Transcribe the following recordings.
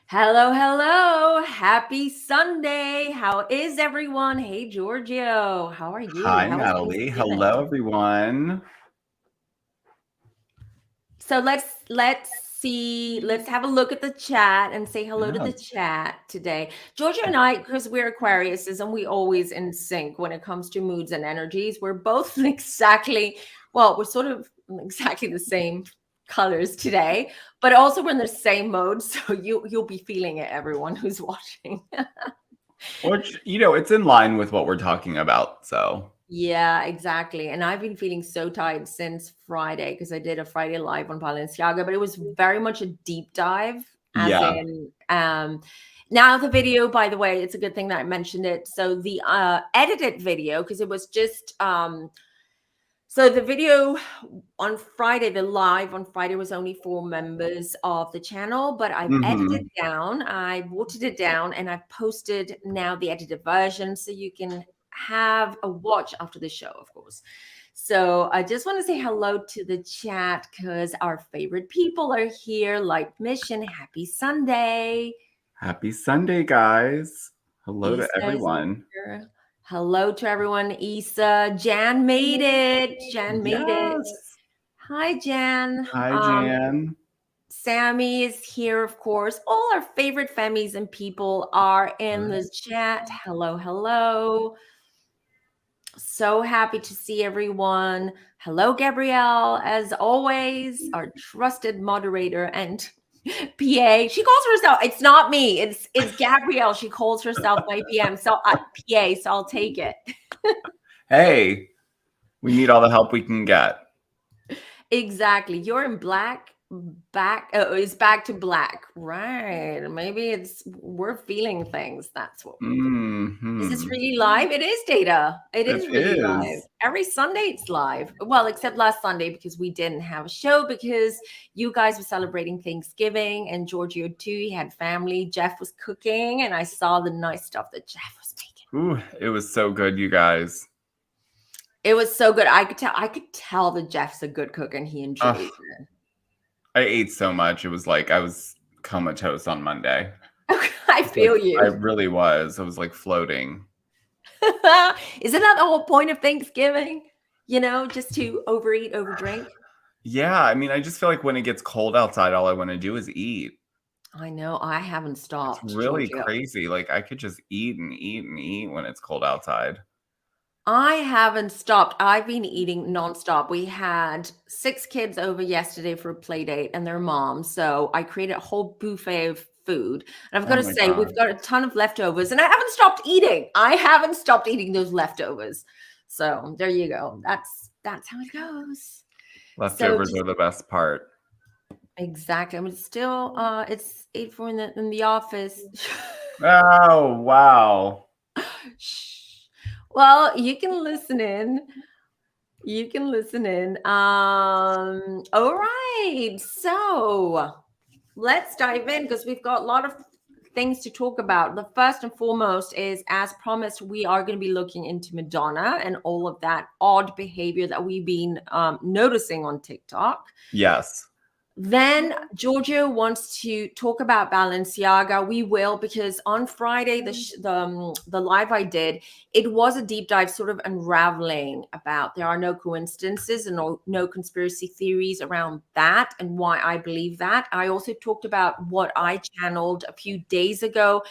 Hello, hello. Happy Sunday. How is everyone? Hey, Georgio. How are you? Hi, How is Natalie. Thanksgiving? Hello, everyone. So let's see. Let's have a look at the chat and say hello to Yeah. the chat today. Georgio and I, because we're Aquariuses and we always in sync when it comes to moods and energies. We're both we're sort of exactly the same colors today, but also we're in the same mode. So you'll be feeling it, everyone who's watching. Which, it's in line with what we're talking about. So, Yeah, exactly. And I've been feeling so tired since Friday because I did a Friday live on Balenciaga, but it was very much a deep dive, as yeah. in now the video, by the way, it's a good thing that I mentioned it. So the edited video, because it was just so the video on Friday, the live on Friday was only for members of the channel, but I've edited Mm-hmm. down, I watered it down, and I've posted now the edited version so you can have a watch after the show, of course. So I just want to say hello to the chat because our favorite people are here. Light Mission, happy Sunday. Happy Sunday, guys. Hello to Issa's everyone. here. Hello to everyone. Issa, Jan made it. Jan made it. Yes. Hi, Jan. Hi, Jan. Sammy is here, of course. All our favorite families and people are in the chat. Hello, hello. So happy to see everyone. Hello, Gabrielle, as always, our trusted moderator and PA. She calls herself, it's not me, it's Gabrielle. She calls herself my PM. So PA, so I'll take it. Hey, we need all the help we can get. Exactly. You're in black. It's back to black, right? Maybe we're feeling things. That's what we're doing. Is this Mm-hmm. really live? It is, Data. It It is really live. is. Every Sunday it's live. Well, except last Sunday because we didn't have a show because you guys were celebrating Thanksgiving and Georgio too. He had family. Jeff was cooking and I saw the nice stuff that Jeff was making. Ooh, it was so good, you guys. It was so good. I could tell that Jeff's a good cook and he enjoyed it. I ate so much. It was like I was comatose on Monday. I feel you. I really was. I was like floating. Isn't that the whole point of Thanksgiving? Just to overeat, overdrink? Yeah, I mean, I just feel like when it gets cold outside, all I want to do is eat. I know. I haven't stopped. It's really Georgio. crazy. Like I could just eat and eat and eat when it's cold outside. I haven't stopped. I've been eating nonstop. We had 6 kids over yesterday for a play date and their mom. So I created a whole buffet of food. And I've got to my say, God. we've got a ton of leftovers and I haven't stopped eating. I haven't stopped eating those leftovers. So there you go. That's how it goes. Leftovers are the best part. Exactly. I mean, still, it's 8:04 in the office. Oh, wow. Shh. Well, you can listen in. You can listen in. All right. So let's dive in because we've got a lot of things to talk about. The first and foremost is, as promised, we are going to be looking into Madonna and all of that odd behavior that we've been noticing on TikTok. Yes. Then Georgio wants to talk about Balenciaga. We will, because on Friday, the live I did, it was a deep dive, sort of unraveling about there are no coincidences and no conspiracy theories around that and why I believe that. I also talked about what I channeled a few days ago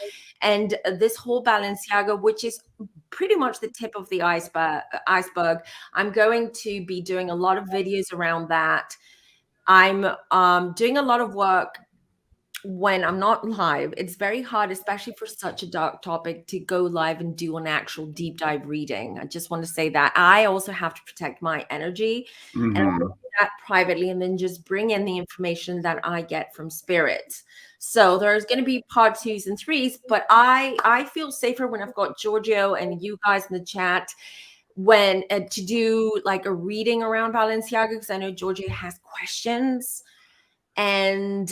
and this whole Balenciaga, which is pretty much the tip of the iceberg. I'm going to be doing a lot of videos around that. I'm doing a lot of work when I'm not live, it's very hard, especially for such a dark topic, to go live and do an actual deep dive reading. I just want to say that I also have to protect my energy, and I will do that privately and then just bring in the information that I get from spirit. So there's going to be part 2s and 3s, but I feel safer when I've got Giorgio and you guys in the chat when to do like a reading around Balenciaga, because I know Giorgio has questions. And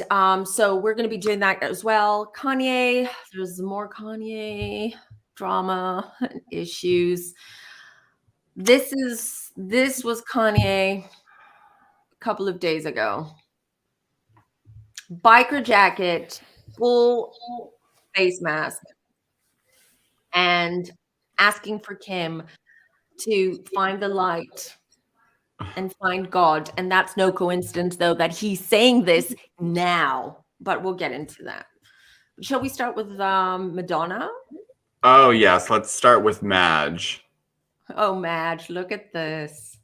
so we're going to be doing that as well. Kanye, there's more Kanye drama and issues. This was Kanye a couple of days ago. Biker jacket, full face mask, and asking for Kim to find the light and find God. And that's no coincidence, though, that he's saying this now, but we'll get into that. Shall we start with Madonna? Oh, yes. Let's start with Madge. Oh, Madge, look at this.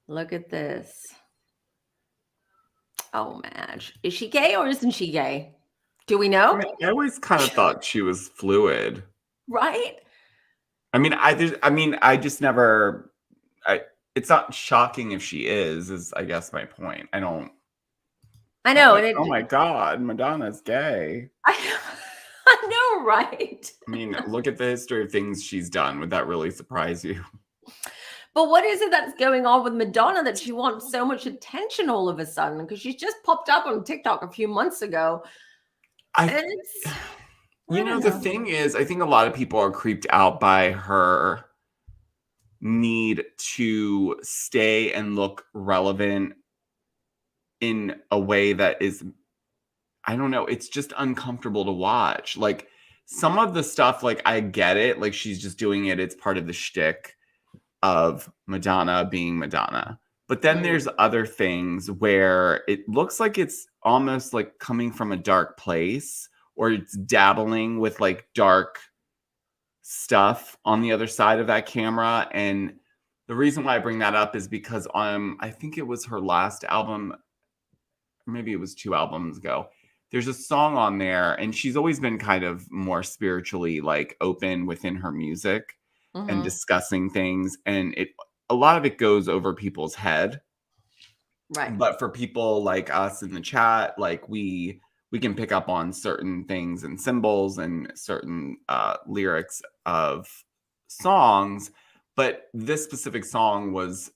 Look at this. Oh, Madge. Is she gay or isn't she gay? Do we know? I always kind of thought she was fluid. Right? I just never. It's not shocking if she is I guess my point. I know. Like, oh my God, Madonna's gay. I know, right? I mean, look at the history of things she's done. Would that really surprise you? But what is it that's going on with Madonna that she wants so much attention all of a sudden? Because she's just popped up on TikTok a few months ago. The thing is, I think a lot of people are creeped out by her need to stay and look relevant in a way that is, I don't know, it's just uncomfortable to watch. Like some of the stuff, like I get it, like she's just doing it. It's part of the shtick of Madonna being Madonna. But then there's other things where it looks like it's almost like coming from a dark place, or it's dabbling with like dark stuff on the other side of that camera. And the reason why I bring that up is because I think it was her last album, maybe it was 2 albums ago. There's a song on there, and she's always been kind of more spiritually like open within her music and discussing things, and a lot of it goes over people's head. Right. But for people like us in the chat, like we can pick up on certain things and symbols and certain lyrics of songs. But this specific song was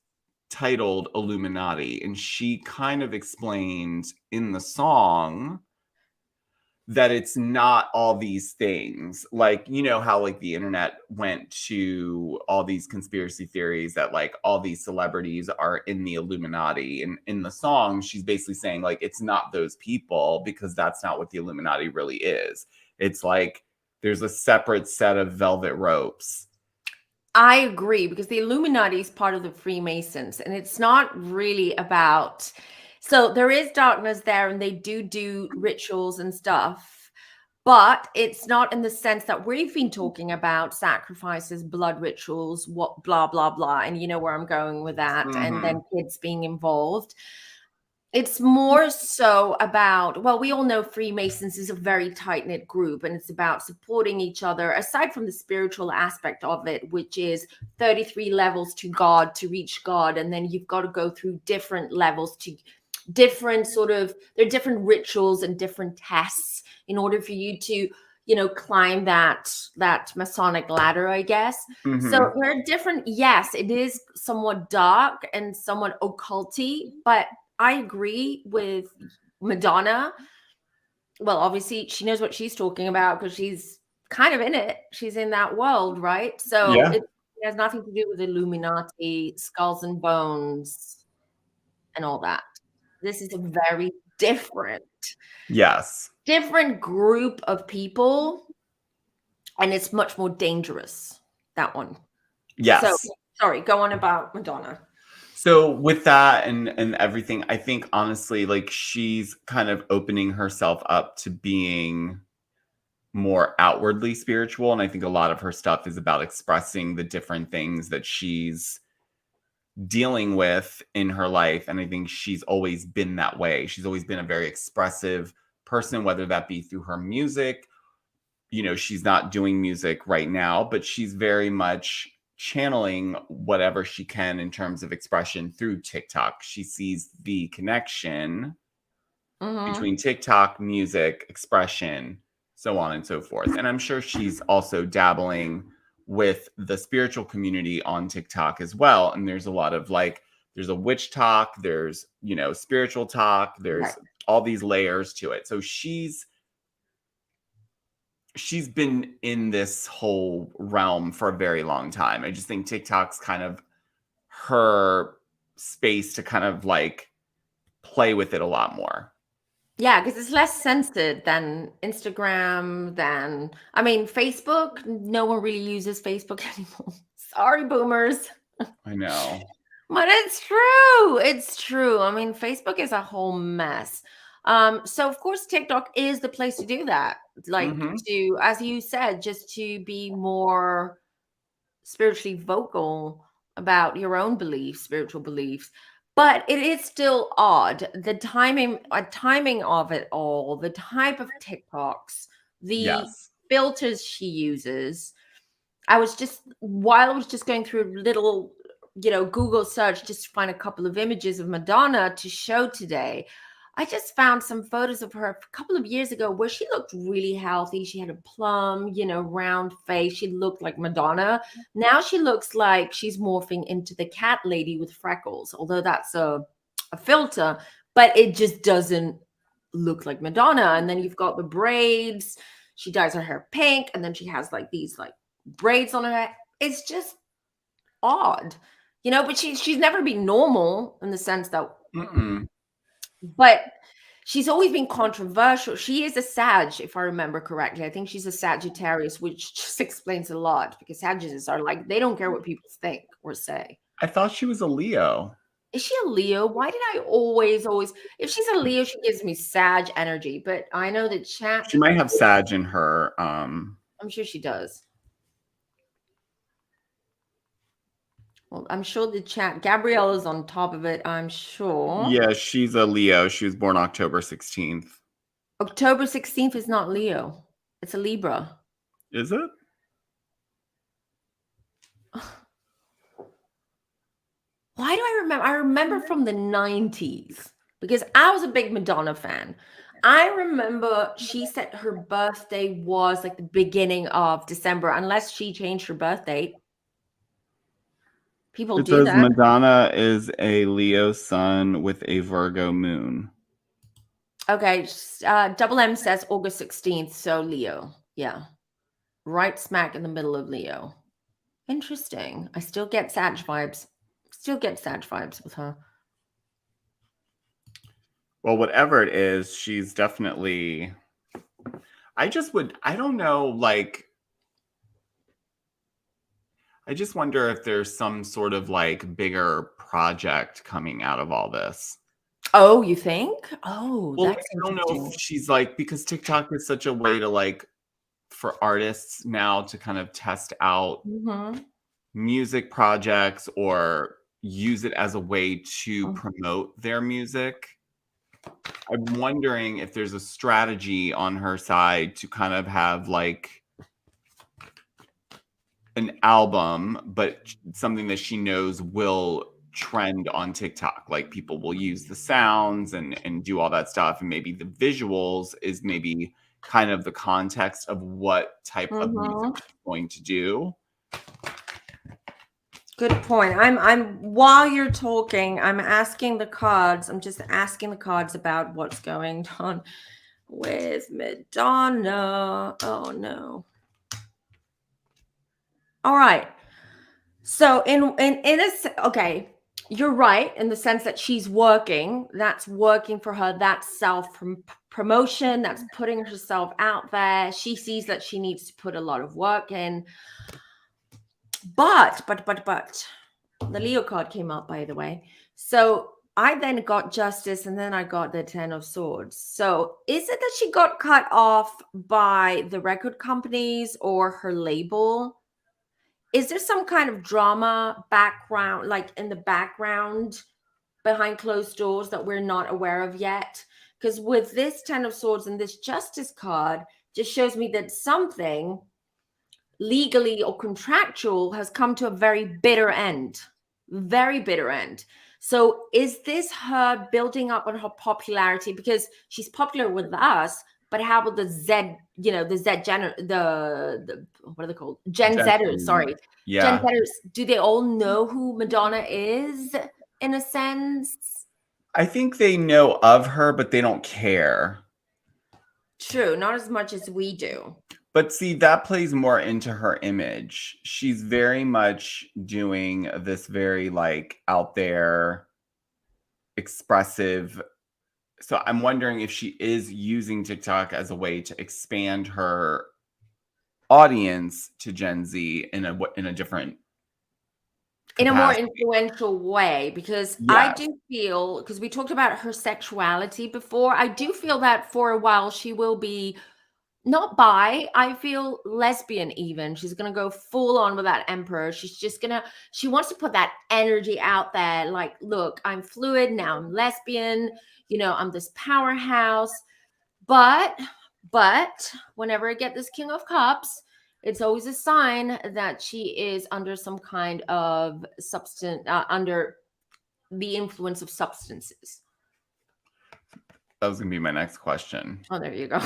titled Illuminati, and she kind of explained in the song that it's not all these things. Like, you know how like the internet went to all these conspiracy theories that like all these celebrities are in the Illuminati, and in the song she's basically saying like it's not those people, because that's not what the Illuminati really is. It's like there's a separate set of velvet ropes. I agree, because the Illuminati is part of the Freemasons, and it's not really about. So there is darkness there, and they do rituals and stuff, but it's not in the sense that we've been talking about sacrifices, blood rituals, what blah blah blah, and you know where I'm going with that, and then kids being involved. It's more so about, well, we all know Freemasons is a very tight-knit group, and it's about supporting each other, aside from the spiritual aspect of it, which is 33 levels to God, to reach God, and then you've got to go through different levels to different there are different rituals and different tests in order for you to, climb that Masonic ladder, I guess. So there are different, yes, it is somewhat dark and somewhat occulty, but I agree with Madonna. Well, obviously she knows what she's talking about because she's kind of in it. She's in that world, right? So it has nothing to do with Illuminati, skulls and bones, and all that. This is a very different group of people, and it's much more dangerous, that one. Yes. So, sorry, go on about Madonna. So with that and everything, I think honestly, like she's kind of opening herself up to being more outwardly spiritual. And I think a lot of her stuff is about expressing the different things that she's dealing with in her life. And I think she's always been that way. She's always been a very expressive person, whether that be through her music. She's not doing music right now, but she's very much channeling whatever she can in terms of expression through TikTok. She sees the connection between TikTok, music, expression, so on and so forth. And I'm sure she's also dabbling with the spiritual community on TikTok as well. And there's a lot of there's a witch talk, there's, spiritual talk, there's all these layers to it. So she's been in this whole realm for a very long time. I just think TikTok's kind of her space to kind of play with it a lot more. Yeah, because it's less censored than Instagram, Facebook. No one really uses Facebook anymore. Sorry, boomers. I know. But it's true. It's true. Facebook is a whole mess. So of course TikTok is the place to do that. To, as you said, just to be more spiritually vocal about your own beliefs, spiritual beliefs. But it is still odd. The timing of it all, the type of TikToks, the filters she uses. While I was just going through a little, Google search just to find a couple of images of Madonna to show today, I just found some photos of her a couple of years ago where she looked really healthy. She had a plump, round face. She looked like Madonna. Now she looks like she's morphing into the cat lady with freckles, although that's a filter, but it just doesn't look like Madonna. And then you've got the braids. She dyes her hair pink, and then she has these braids on her head. It's just odd, but she's never been normal in the sense that but she's always been controversial. She is a Sag, if I remember correctly. I think she's a Sagittarius, which just explains a lot, because Sagittarius are they don't care what people think or say. I thought she was a Leo. Is she a Leo? Why did I always, if she's a Leo, she gives me Sag energy, but I know that chat. She might have Sag in her. I'm sure she does. Well, I'm sure the chat. Gabrielle is on top of it, I'm sure. Yeah, she's a Leo. She was born October 16th. October 16th is not Leo. It's a Libra. Is it? Why do I remember? I remember from the 90s because I was a big Madonna fan. I remember she said her birthday was the beginning of December, unless she changed her birth date. People do that. Madonna is a Leo sun with a Virgo moon. Okay. Double M says August 16th. So Leo. Yeah. Right smack in the middle of Leo. Interesting. I still get Sag vibes. With her. Well, whatever it is, she's definitely... I don't know, I just wonder if there's some sort of bigger project coming out of all this. Oh, you think? Oh, well, that's I don't know if she's because TikTok is such a way to for artists now to kind of test out music projects or use it as a way to promote their music. I'm wondering if there's a strategy on her side to kind of have an album, but something that she knows will trend on TikTok. People will use the sounds and do all that stuff. And maybe the visuals is maybe kind of the context of what type of music she's going to do. Good point. While you're talking, I'm asking the cards. I'm just asking the cards about what's going on with Madonna. Oh no. All right. So okay, you're right in the sense that she's working. That's working for her. That's self-promotion. That's putting herself out there. She sees that she needs to put a lot of work in. But the Leo card came up, by the way. So I then got Justice, and then I got the Ten of Swords. So is it that she got cut off by the record companies or her label? Is there some kind of drama background, in the background behind closed doors that we're not aware of yet? because with this 10 of swords and this justice card just shows me that something legally or contractual has come to a very bitter end. Very bitter end. So is this her building up on her popularity? Because she's popular with us, but how about the Z, the Z the what are they called? Gen Zers, sorry. Gen Yeah. Zers, do they all know who Madonna is in a sense? I think they know of her, but they don't care. True, not as much as we do. But see, that plays more into her image. She's very much doing this very like out there, expressive. So I'm wondering if she is using TikTok as a way to expand her audience to Gen Z in a different in a more capacity. influential way, because I do feel, because we talked about her sexuality before, I do feel that for a while she will be not bi, I feel lesbian even. She's gonna go full on with that emperor. She wants to put that energy out there, like, look, I'm fluid now, I'm lesbian, I'm this powerhouse. But whenever I get this King of Cups, it's always a sign that she is under some kind of substance, under the influence of substances. That was gonna be my next question. Oh, there you go.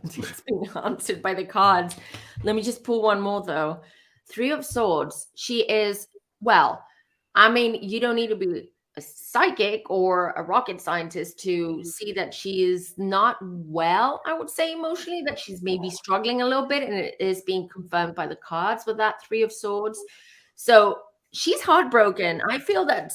It's being answered by the cards. Let me just pull one more though. 3 of Swords. She is, well, I mean, you don't need to be a psychic or a rocket scientist to see that she is not well, I would say emotionally, that she's maybe struggling a little bit, and it is being confirmed by the cards with that 3 of Swords. So she's heartbroken. I feel that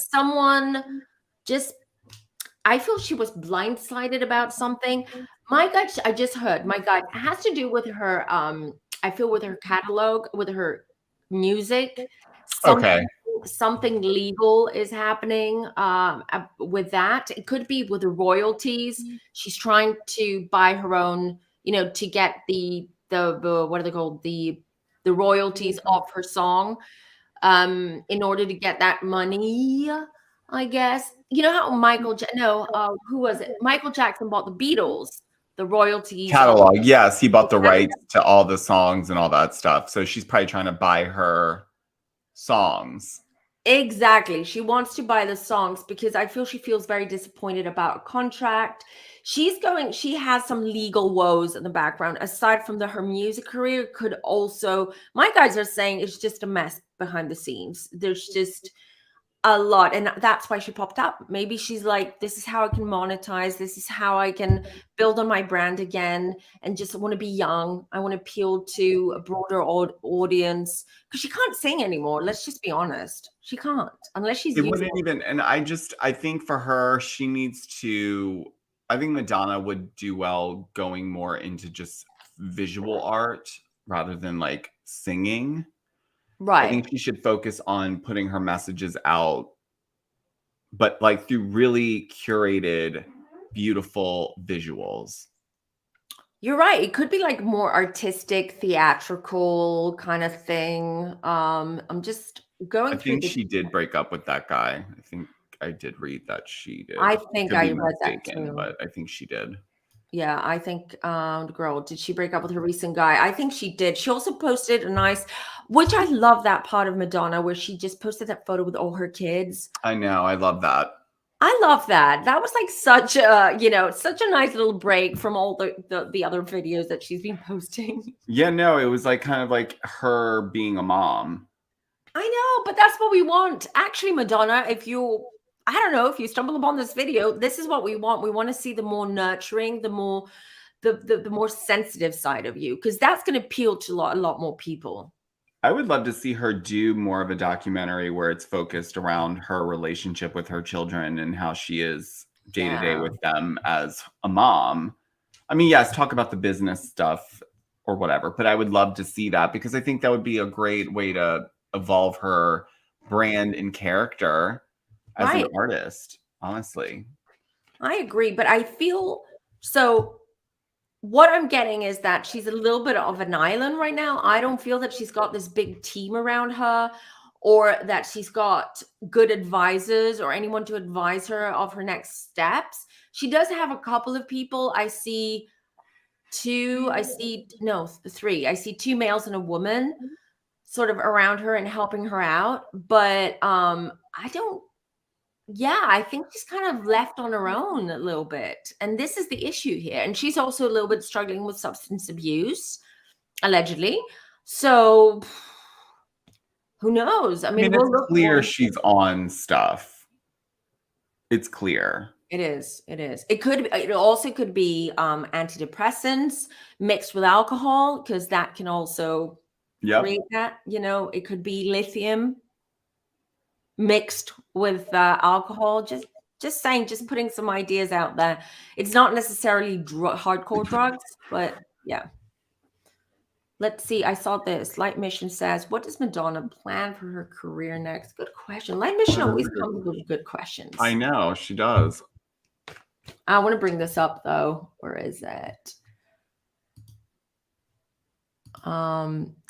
I feel she was blindsided about something. My gut, I just heard, my gut has to do with her, I feel with her catalog, with her music. Okay. Something legal is happening with that. It could be with the royalties. She's trying to buy her own, to get the what are they called? The royalties of her song, in order to get that money, I guess. You know how who was it? Michael Jackson bought the Beatles, the royalties Catalog. Yes, he bought the Exactly. rights to all the songs and all that stuff. So she's probably trying to buy her songs. Exactly. She wants to buy the songs because I feel she feels very disappointed about a contract. She has some legal woes in the background. Aside from her music career, could also, my guys are saying it's just a mess behind the scenes. There's just a lot, and that's why she popped up. Maybe she's like, this is how I can monetize, this is how I can build on my brand again, and just want to be young. I want to appeal to a broader audience, because she can't sing anymore. Let's just be honest, she can't, unless she's It wouldn't even, and I think for her, she needs to, I think Madonna would do well going more into just visual art rather than like singing. right. I think she should focus on putting her messages out, but like through really curated, beautiful visuals. You're right. It could be like more artistic, theatrical kind of thing. I'm just going I through think she did break up with that guy. I think I did read that she did. I think Could I be read that mistaken, too. but I think she did. Yeah, I think the girl, did she break up with her recent guy? I think she did. She also posted a nice, which I love that part of Madonna where she just posted that photo with all her kids. I know. I love that. I love that. That was like such a, such a nice little break from all the other videos that she's been posting. Yeah, no, it was like kind of like her being a mom. I know, but that's what we want. Actually, Madonna, I don't know, if you stumble upon this video, this is what we want. We want to see the more nurturing, the more the more sensitive side of you, because that's going to appeal to a lot more people. I would love to see her do more of a documentary where it's focused around her relationship with her children and how she is day to day with them as a mom. I mean, yes, talk about the business stuff or whatever, but I would love to see that because I think that would be a great way to evolve her brand and character as an artist, honestly. I agree, but I feel so. What I'm getting is that she's a little bit of an island right now. I don't feel that she's got this big team around her, or that she's got good advisors or anyone to advise her of her next steps. She does have a couple of people. I see three. I see two males and a woman sort of around her and helping her out. But I think she's kind of left on her own a little bit. And this is the issue here. And she's also a little bit struggling with substance abuse, allegedly. So who knows? I mean, it's clear she's on stuff. It's clear. It is. It also could be antidepressants mixed with alcohol, because that can also create that. It could be lithium mixed with alcohol. Just saying, just putting some ideas out there. It's not necessarily hardcore drugs, but yeah. Let's see. I saw this. Light Mission says, what does Madonna plan for her career next? Good question. Light Mission always comes with good questions. I know, she does. I want to bring this up, though. Where is it?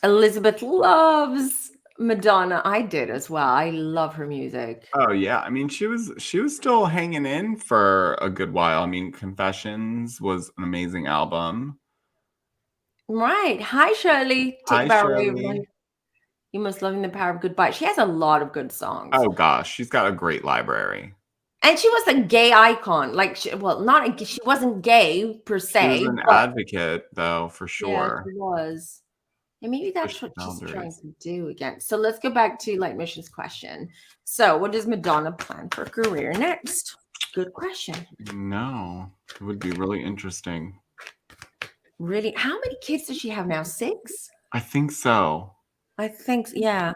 Elizabeth loves Madonna. I did as well. I love her music. Oh yeah, I mean, she was still hanging in for a good while. I mean, Confessions was an amazing album. Right. Hi, Shirley. Hi, Shirley. You must love the power of goodbye. She has a lot of good songs. Oh gosh, she's got a great library. And she was a gay icon. Like, she wasn't gay per se. She was an advocate, though, for sure. Yeah, she was. And maybe that's what she's trying to do again. So let's go back to Light Mission's question. So what does Madonna plan for a career next? Good question. No, it would be really interesting. Really? How many kids does she have now? 6? I think so. Yeah.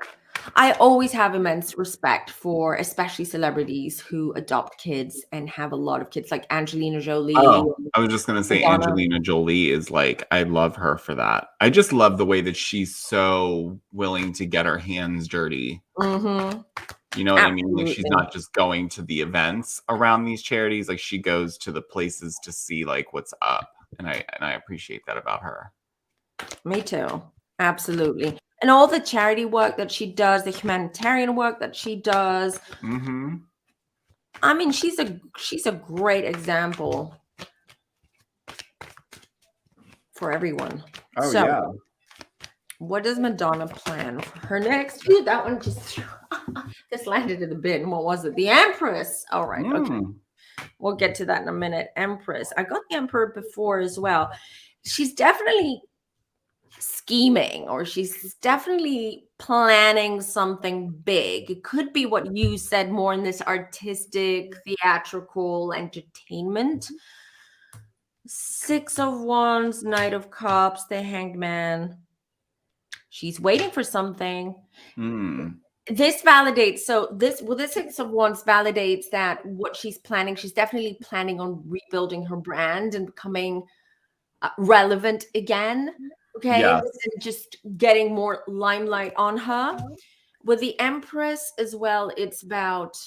I always have immense respect for especially celebrities who adopt kids and have a lot of kids, like Angelina Jolie. Oh, I was just going to say Madonna. Angelina Jolie is like, I love her for that. I just love the way that she's so willing to get her hands dirty. Mm-hmm. You know what I mean? Like, she's not just going to the events around these charities. Like, she goes to the places to see like what's up. And I appreciate that about her. Me too. Absolutely. And all the charity work that she does, the humanitarian work that she does. Mm-hmm. I mean, she's a great example for everyone. Oh, so, yeah. What does Madonna plan for her next? Ooh, that one just landed in the bin. What was it? The Empress. All right. Okay. We'll get to that in a minute. Empress. I got the Emperor before as well. She's definitely scheming, or she's definitely planning something big. It could be what you said, more in this artistic, theatrical entertainment. 6 of Wands, Knight of Cups, the Hanged Man. She's waiting for something. This validates, this 6 of Wands validates that what she's planning, she's definitely planning on rebuilding her brand and becoming relevant again. Okay. Yes. And just getting more limelight on her. With the Empress as well, it's about,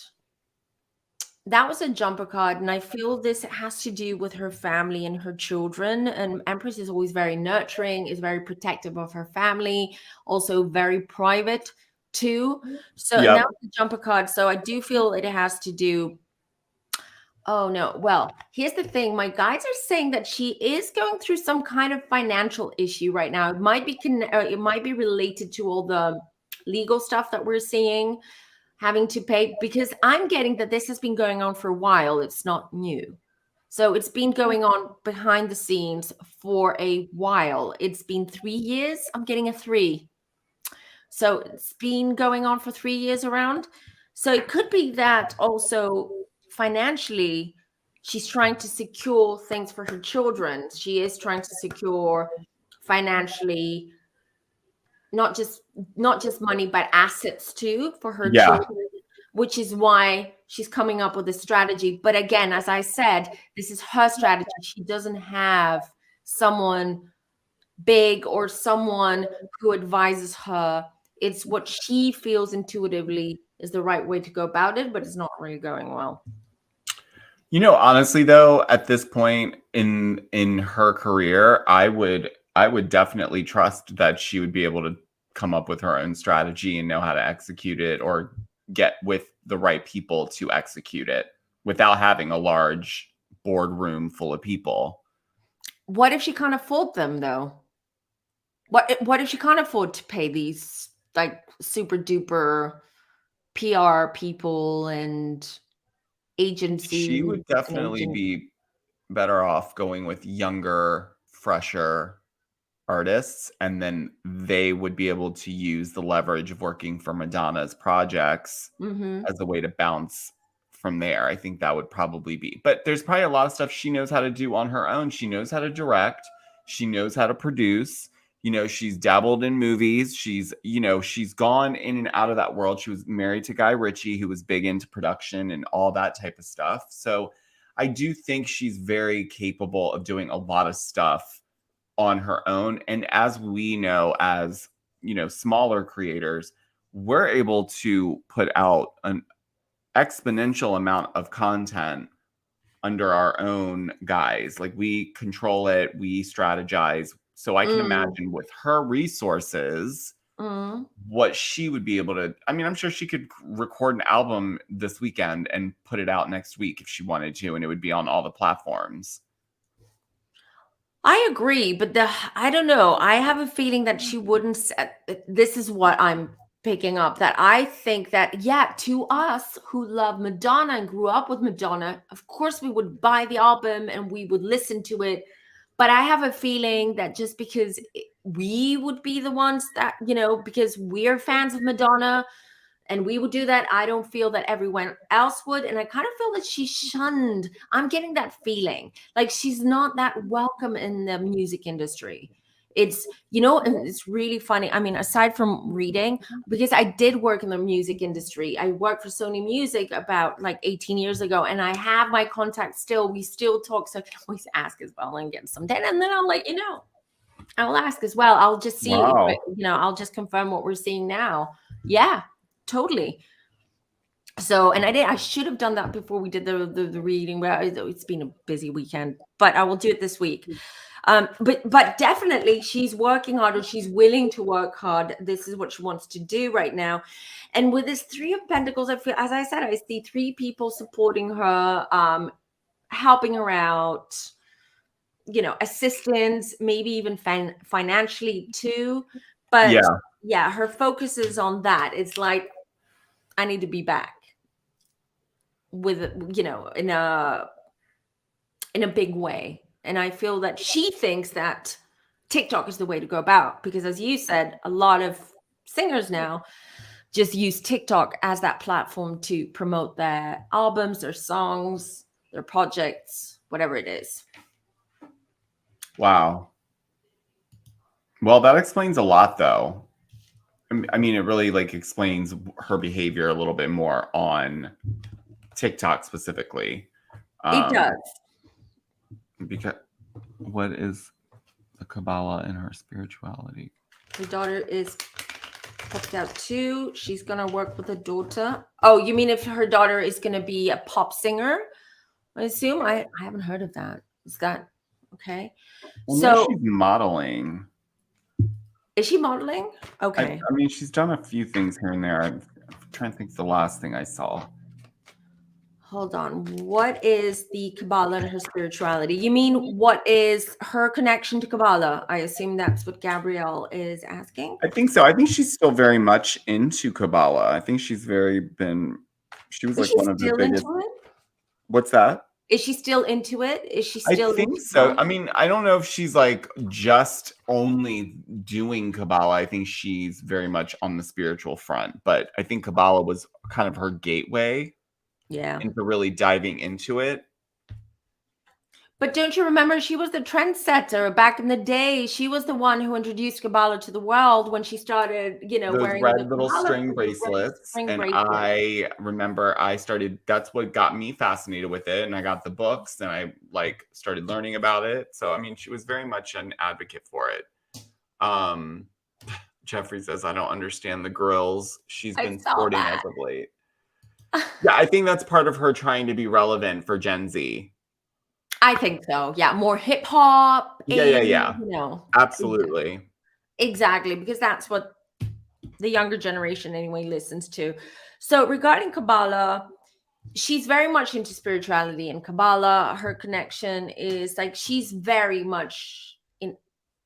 that was a jumper card, and I feel this has to do with her family and her children. And Empress is always very nurturing, is very protective of her family, also very private too. So now the jumper card. So I do feel it has to do. Oh no. Well, here's the thing. My guides are saying that she is going through some kind of financial issue right now. It might be related to all the legal stuff that we're seeing, having to pay, because I'm getting that this has been going on for a while. It's not new. So it's been going on behind the scenes for a while. It's been 3 years. I'm getting a 3. So it's been going on for 3 years around. So it could be that also financially, she's trying to secure things for her children. She is trying to secure financially, not just money, but assets too for her children, which is why she's coming up with a strategy. But again, as I said, this is her strategy. She doesn't have someone big or someone who advises her. It's what she feels intuitively is the right way to go about it, but it's not really going well. You know, honestly, though, at this point in her career, I would definitely trust that she would be able to come up with her own strategy and know how to execute it, or get with the right people to execute it without having a large boardroom full of people. What if she can't afford them though? What if she can't afford to pay these like super duper PR people and She agencies would and definitely agent? be better off going with younger, fresher artists, and then they would be able to use the leverage of working for Madonna's projects Mm-hmm. as a way to bounce from there. I think that would probably be. But there's probably a lot of stuff she knows how to do on her own. She knows how to direct, she knows how to produce. She's dabbled in movies. She's gone in and out of that world. She was married to Guy Ritchie, who was big into production and all that type of stuff. So I do think she's very capable of doing a lot of stuff on her own. And as we know, as smaller creators, we're able to put out an exponential amount of content under our own guise. Like, we control it, we strategize. So I can Mm, imagine with her resources mm. what she would be able to. I mean, I'm sure she could record an album this weekend and put it out next week if she wanted to, and it would be on all the platforms. I agree, but I don't know. I have a feeling that she wouldn't this is what I'm picking up, that I think that, yeah, to us who love Madonna and grew up with Madonna, of course we would buy the album and we would listen to it. But I have a feeling that just because we would be the ones that, because we're fans of Madonna, and we would do that, I don't feel that everyone else would. And I kind of feel that she's shunned. I'm getting that feeling like she's not that welcome in the music industry. And it's really funny. I mean, aside from reading, because I did work in the music industry, I worked for Sony Music about like 18 years ago, and I have my contact still. We still talk. So I can always ask as well and get some data. And then I'll let you know. I'll ask as well. I'll just see if Wow. I'll just confirm what we're seeing now. Yeah, totally. So, and I should have done that before we did the reading, but it's been a busy weekend, but I will do it this week. But definitely she's working hard, or she's willing to work hard. This is what she wants to do right now. And with this Three of Pentacles, I feel, as I said, I see three people supporting her, helping her out, assistance, maybe even financially too. But Yeah. yeah, her focus is on that. It's like, I need to be back with, in a big way. And I feel that she thinks that TikTok is the way to go about, because as you said, a lot of singers now just use TikTok as that platform to promote their albums, their songs, their projects, whatever it is. Wow. Well, that explains a lot, though. I mean, it really explains her behavior a little bit more on TikTok specifically. It does. Because what is the Kabbalah and her spirituality? Her daughter is popped out too. She's gonna work with a daughter. Oh, you mean if her daughter is gonna be a pop singer? I assume. I haven't heard of that. Is that okay? Well, no, So she's modeling. is she modeling? I Okay. mean, she's done a few things here and there. I'm trying to think of the last thing I saw. Hold on. What is the Kabbalah and her spirituality? You mean what is her connection to Kabbalah? I assume that's what Gabrielle is asking. I think so. I think she's still very much into Kabbalah. I think she's she was Is like she one of the still biggest. into it? What's that? Is she still into it? Is she I still think into so. Kabbalah? I mean, I don't know if she's just only doing Kabbalah. I think she's very much on the spiritual front, but I think Kabbalah was kind of her gateway Yeah. into really diving into it. But don't you remember, she was the trendsetter back in the day? She was the one who introduced Kabbalah to the world when she started, Those wearing the red little Kabbalah string red bracelets. string And bracelet. I remember that's what got me fascinated with it. And I got the books and I started learning about it. So, I mean, she was very much an advocate for it. Jeffrey says, I don't understand the grills she's been sporting as of late. Yeah, I think that's part of her trying to be relevant for Gen Z. I think so. Yeah, more hip hop. Yeah. Absolutely. Exactly, because that's what the younger generation anyway listens to. So regarding Kabbalah, she's very much into spirituality and Kabbalah. Her connection is like she's very much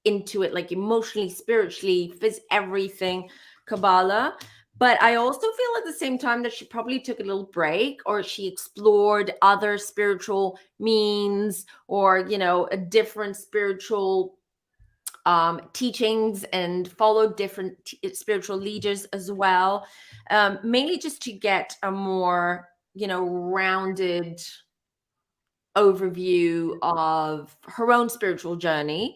into it, like emotionally, spiritually, everything Kabbalah. But I also feel at the same time that she probably took a little break, or she explored other spiritual means, or a different spiritual teachings, and followed different spiritual leaders as well, mainly just to get a more rounded overview of her own spiritual journey.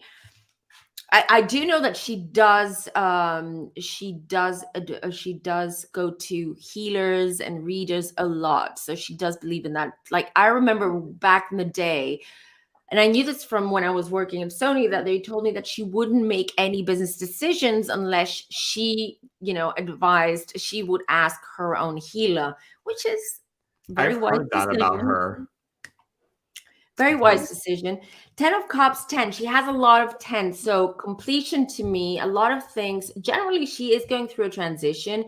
I do know that she does go to healers and readers a lot, so she does believe in that. Like, I remember back in the day, and I knew this from when I was working at Sony, that they told me that she wouldn't make any business decisions unless she advised. She would ask her own healer, which is very I've wise heard that decision. about her. Very wise decision. 10 of Cups, 10. She has a lot of 10. So completion to me, a lot of things. Generally, she is going through a transition.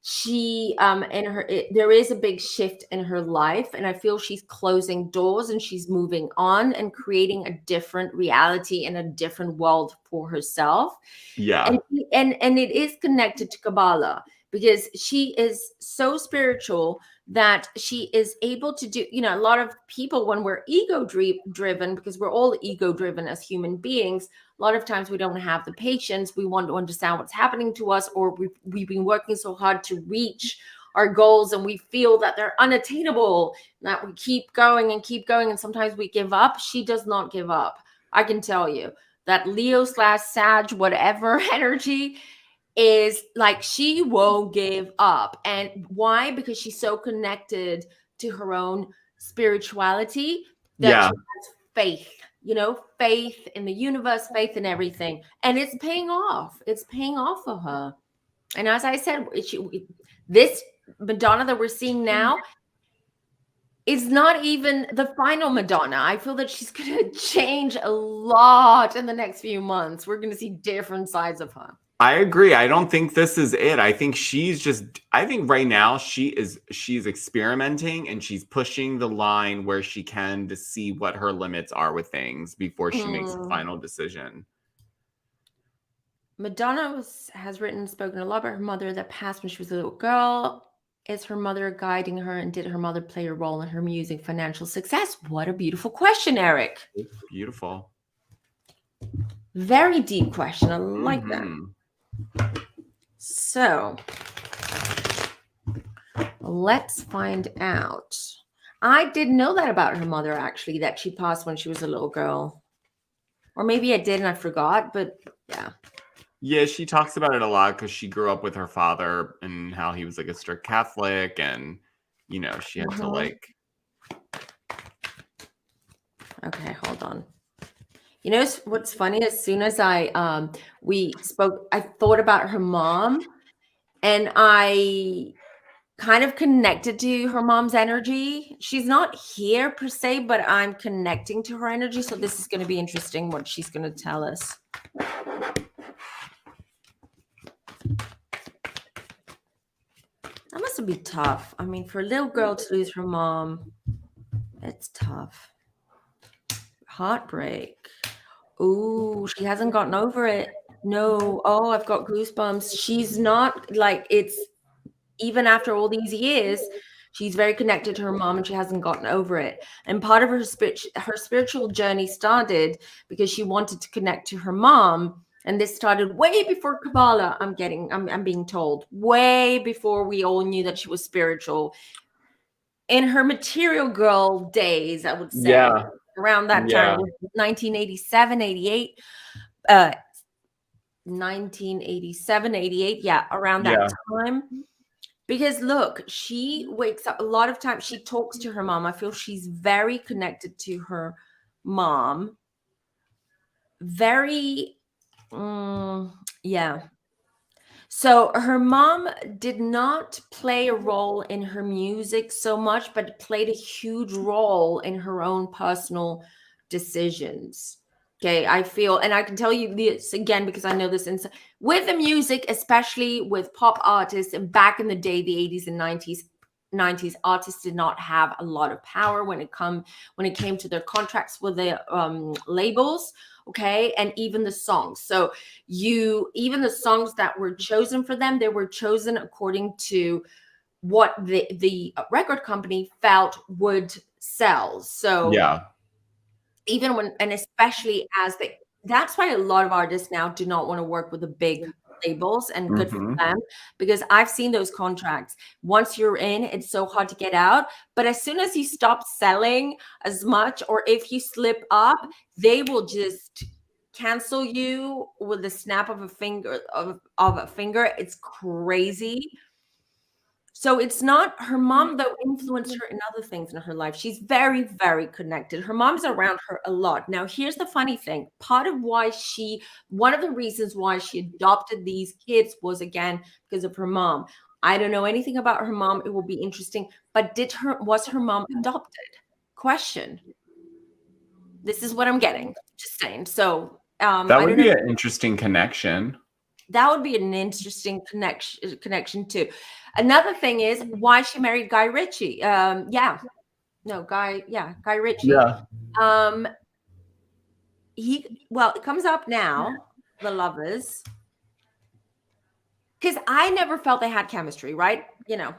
She there is a big shift in her life, and I feel she's closing doors and she's moving on and creating a different reality and a different world for herself. Yeah. And it is connected to Kabbalah, because she is so spiritual that she is able to do, a lot of people, when we're ego driven, because we're all ego driven as human beings, a lot of times we don't have the patience. We want to understand what's happening to us, or we've been working so hard to reach our goals and we feel that they're unattainable, that we keep going, and sometimes we give up. She does not give up. I can tell you that Leo/Sag, whatever energy, is like, she won't give up. And why? Because she's so connected to her own spirituality that she has faith, faith in the universe, faith in everything. And it's paying off. It's paying off for her. And as I said, this Madonna that we're seeing now is not even the final Madonna. I feel that she's going to change a lot in the next few months. We're going to see different sides of her. I agree. I don't think this is it. I think I think right now she's experimenting and she's pushing the line where she can, to see what her limits are with things before she makes a final decision. Madonna has written and spoken a lot about her mother that passed when she was a little girl. Is her mother guiding her, and did her mother play a role in her music financial success? What a beautiful question, Eric. It's beautiful. Very deep question. I like that. So let's find out. I didn't know that about her mother, actually, that she passed when she was a little girl. Or maybe I did and I forgot, but yeah. Yeah, she talks about it a lot because she grew up with her father and how he was like a strict Catholic, and she had to like. Okay, hold on. What's funny? As soon as we spoke, I thought about her mom, and I kind of connected to her mom's energy. She's not here per se, but I'm connecting to her energy. So this is going to be interesting what she's going to tell us. That must be tough. I mean, for a little girl to lose her mom, it's tough. Heartbreak. Ooh, she hasn't gotten over it. No. Oh, I've got goosebumps. She's not, like, it's even after all these years, she's very connected to her mom and she hasn't gotten over it. And part of her spiritual journey started because she wanted to connect to her mom. And this started way before Kabbalah. I'm being told, way before we all knew that she was spiritual. In her material girl days, I would say. Yeah. Around that time, 1987, 88, 1987, 88. Yeah, around that time. Because look, she wakes up a lot of times. She talks to her mom. I feel she's very connected to her mom. Very, yeah. So her mom did not play a role in her music so much, but played a huge role in her own personal decisions. Okay, I feel, and I can tell you this again because I know this with the music, especially with pop artists, and back in the day, the 80s and 90s, 90s, artists did not have a lot of power when it came to their contracts with the labels, okay, and even the songs. So even the songs that were chosen for them, they were chosen according to what the record company felt would sell. So Yeah. even when, and especially as that's why a lot of artists now do not want to work with the big labels, and good for them, because I've seen those contracts. Once you're in, it's so hard to get out. But as soon as you stop selling as much, or if you slip up, they will just cancel you with the snap of a finger It's crazy. So it's not her mom, though, influenced her in other things in her life. She's very, very connected. Her mom's around her a lot. Now, here's the funny thing. One of the reasons why she adopted these kids was, again, because of her mom. I don't know anything about her mom. It will be interesting. But was her mom adopted? Question. This is what I'm getting. Just saying. So that I would don't be know. an interesting connection. That would be an interesting connection too. Another thing is why she married Guy Ritchie. Guy Ritchie. Yeah. It comes up now, the lovers, because I never felt they had chemistry, right? I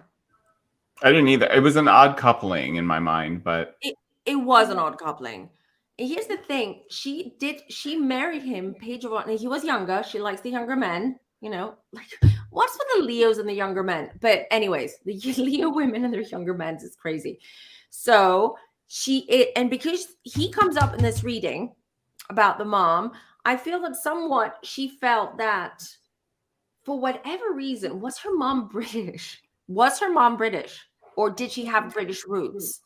didn't either. It was an odd coupling in my mind, but it was an odd coupling. And here's the thing: she married him, Page of Honor. He was younger. She likes the younger men. Like, what's with the Leos and the younger men? But anyways, the Leo women and their younger men is crazy. So and because he comes up in this reading about the mom, I feel that somewhat she felt that for whatever reason, was her mom British? Was her mom British? Or did she have British roots?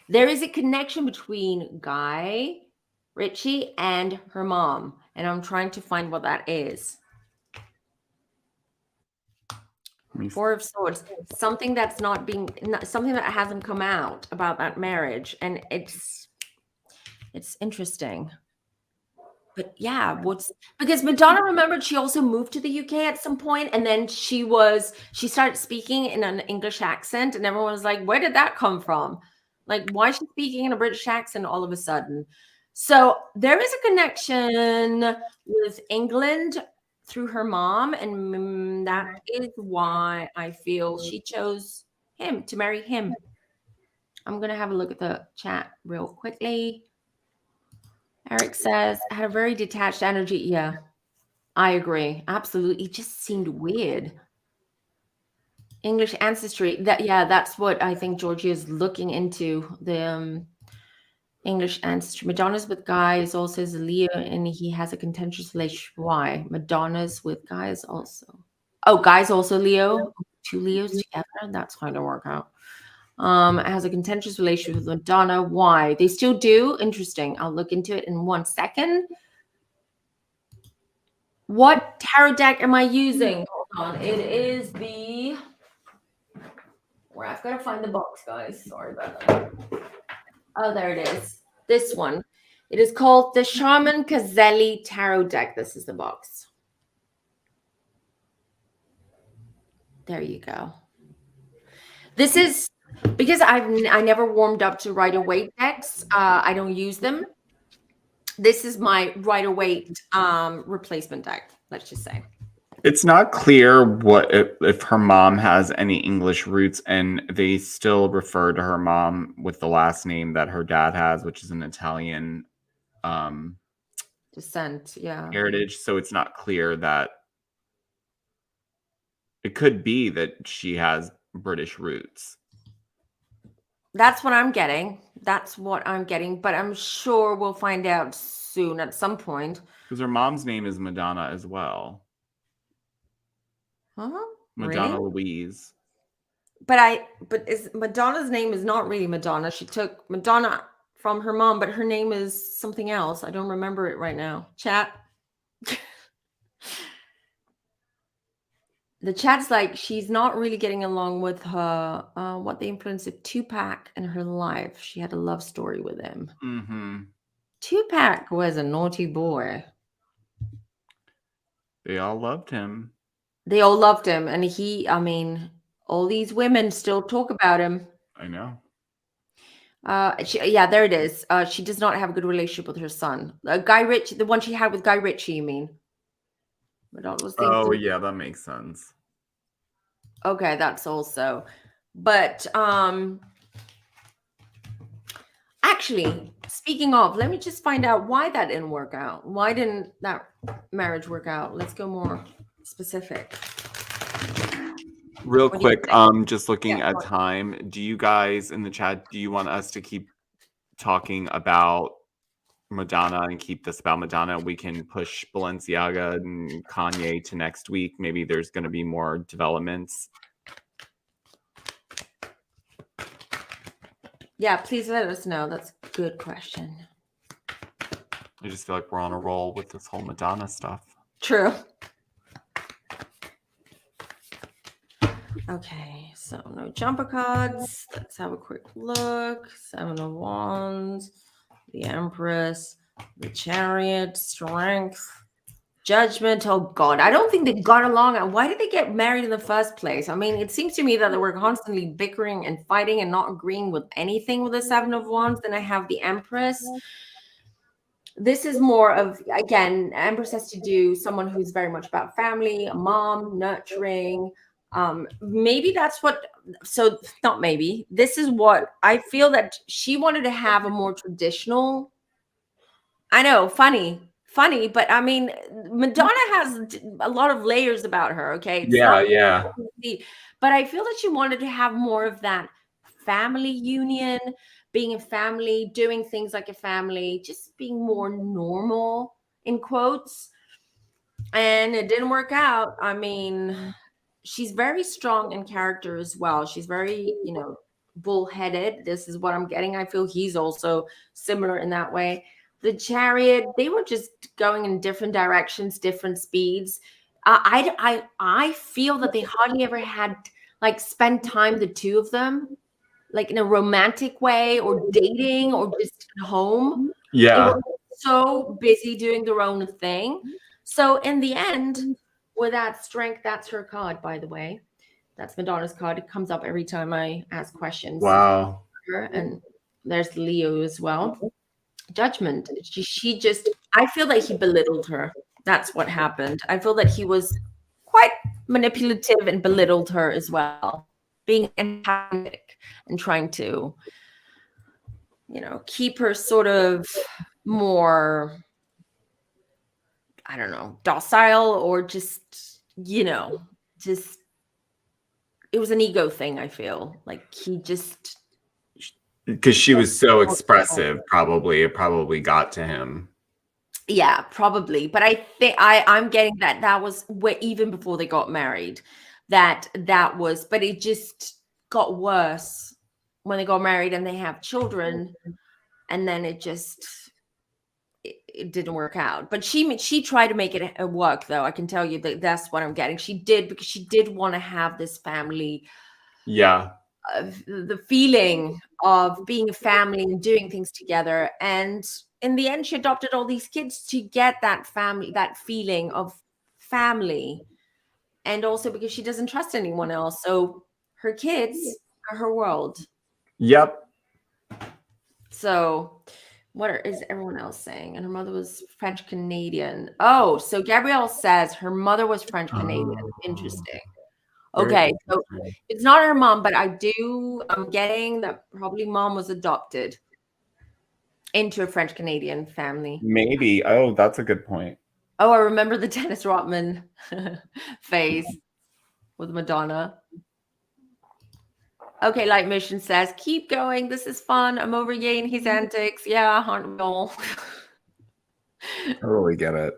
There is a connection between Guy Ritchie and her mom, and I'm trying to find what that is. Four of Swords, something that hasn't come out about that marriage, and it's interesting. But yeah, because Madonna, remembered, she also moved to the UK at some point, and then she started speaking in an English accent, and everyone was like, where did that come from? Like, why is she speaking in a British accent all of a sudden? So there is a connection with England through her mom, and that is why I feel she chose him to marry him. I'm going to have a look at the chat real quickly. Eric says, had a very detached energy. Yeah, I agree. Absolutely. It just seemed weird. English ancestry. That's what I think Georgio is looking into. The English ancestry. Madonna's with Guy is also as a Leo, and he has a contentious relationship. Why? Madonna's with Guy is also. Oh, Guy's also Leo. Two Leos together. That's going to work out. Has a contentious relationship with Madonna. Why? They still do? Interesting. I'll look into it in 1 second. What tarot deck am I using? Hold on. It is I've got to find the box, guys. Sorry about that. Oh, there it is. This one. It is called the Shaman Cazelli Tarot Deck. This is the box. There you go. This is because I never warmed up to Rider-Waite decks. I don't use them. This is my Rider-Waite replacement deck, let's just say. It's not clear what if her mom has any English roots, and they still refer to her mom with the last name that her dad has, which is an Italian descent, heritage. So it's not clear that it could be that she has British roots. That's what I'm getting. But I'm sure we'll find out soon at some point. Because her mom's name is Madonna as well. Huh? Madonna Really? Louise. But Madonna's name is not really Madonna. She took Madonna from her mom, but her name is something else. I don't remember it right now. Chat. The chat's like, she's not really getting along with her. What the influence of Tupac in her life. She had a love story with him. Mm-hmm. Tupac was a naughty boy. They all loved him. They all loved him. And he, I mean, All these women still talk about him. I know. Yeah, there it is. She does not have a good relationship with her son. Guy Ritchie, the one she had with Guy Ritchie, you mean? Madonna was thinking. Oh yeah, that makes sense. Okay, that's also. But actually, speaking of, let me just find out why that didn't work out. Why didn't that marriage work out? Let's go more specific. Real What do you quick, think? just looking Yeah, at time, do you guys in the chat, do you want us to keep talking about Madonna and keep this about Madonna? We can push Balenciaga and Kanye to next week. Maybe there's going to be more developments. Yeah, please let us know. That's a good question. I just feel like we're on a roll with this whole Madonna stuff. True. Okay, so no jumper cards. Let's have a quick look. 7 of Wands, the Empress, the Chariot, Strength, Judgment. Oh God, I don't think they got along. Why did they get married in the first place? I mean, it seems to me that they were constantly bickering and fighting and not agreeing with anything with the 7 of Wands. Then I have the Empress. This is more of, again, Empress has to do someone who's very much about family, a mom, nurturing. Maybe that's what, so not maybe, this is what I feel that she wanted to have a more traditional, I know, funny, but I mean, Madonna has a lot of layers about her, okay? It's Yeah, not yeah. but I feel that she wanted to have more of that family union, being a family, doing things like a family, just being more normal in quotes. And it didn't work out. I mean, she's very strong in character as well. She's very, bullheaded. This is what I'm getting. I feel he's also similar in that way. The Chariot, they were just going in different directions, different speeds. I feel that they hardly ever had like spend time, the two of them, like in a romantic way or dating or just at home. They Yeah. were so busy doing their own thing. So in the end, with that Strength, that's her card, by the way. That's Madonna's card. It comes up every time I ask questions. Wow. And there's Leo as well. Judgment. She just, I feel that he belittled her. That's what happened. I feel that he was quite manipulative and belittled her as well, being antagonistic and trying to, keep her sort of more, I don't know, docile or just, just, it was an ego thing, I feel. Like he just, Because she was so expressive, probably. It probably got to him. yeah, probably. But I think I'm getting that was even before they got married, that was, but it just got worse when they got married and they have children, and then it just it didn't work out. But she tried to make it work, though. I can tell you that's what I'm getting. She did, because she did want to have this family. Yeah. The feeling of being a family and doing things together. And in the end, she adopted all these kids to get that family, that feeling of family. And also because she doesn't trust anyone else. So her kids are her world. Yep. So what is everyone else saying? And her mother was French Canadian. Oh, so Gabrielle says her mother was French Canadian. Interesting. Okay, so it's not her mom, but I'm getting that probably mom was adopted into a French Canadian family. Maybe. Oh, that's a good point. Oh, I remember the Dennis Rodman phase with Madonna. Okay, Light Mission says, keep going. This is fun. I'm over Ye and his antics. Yeah, aren't we all? I totally get it.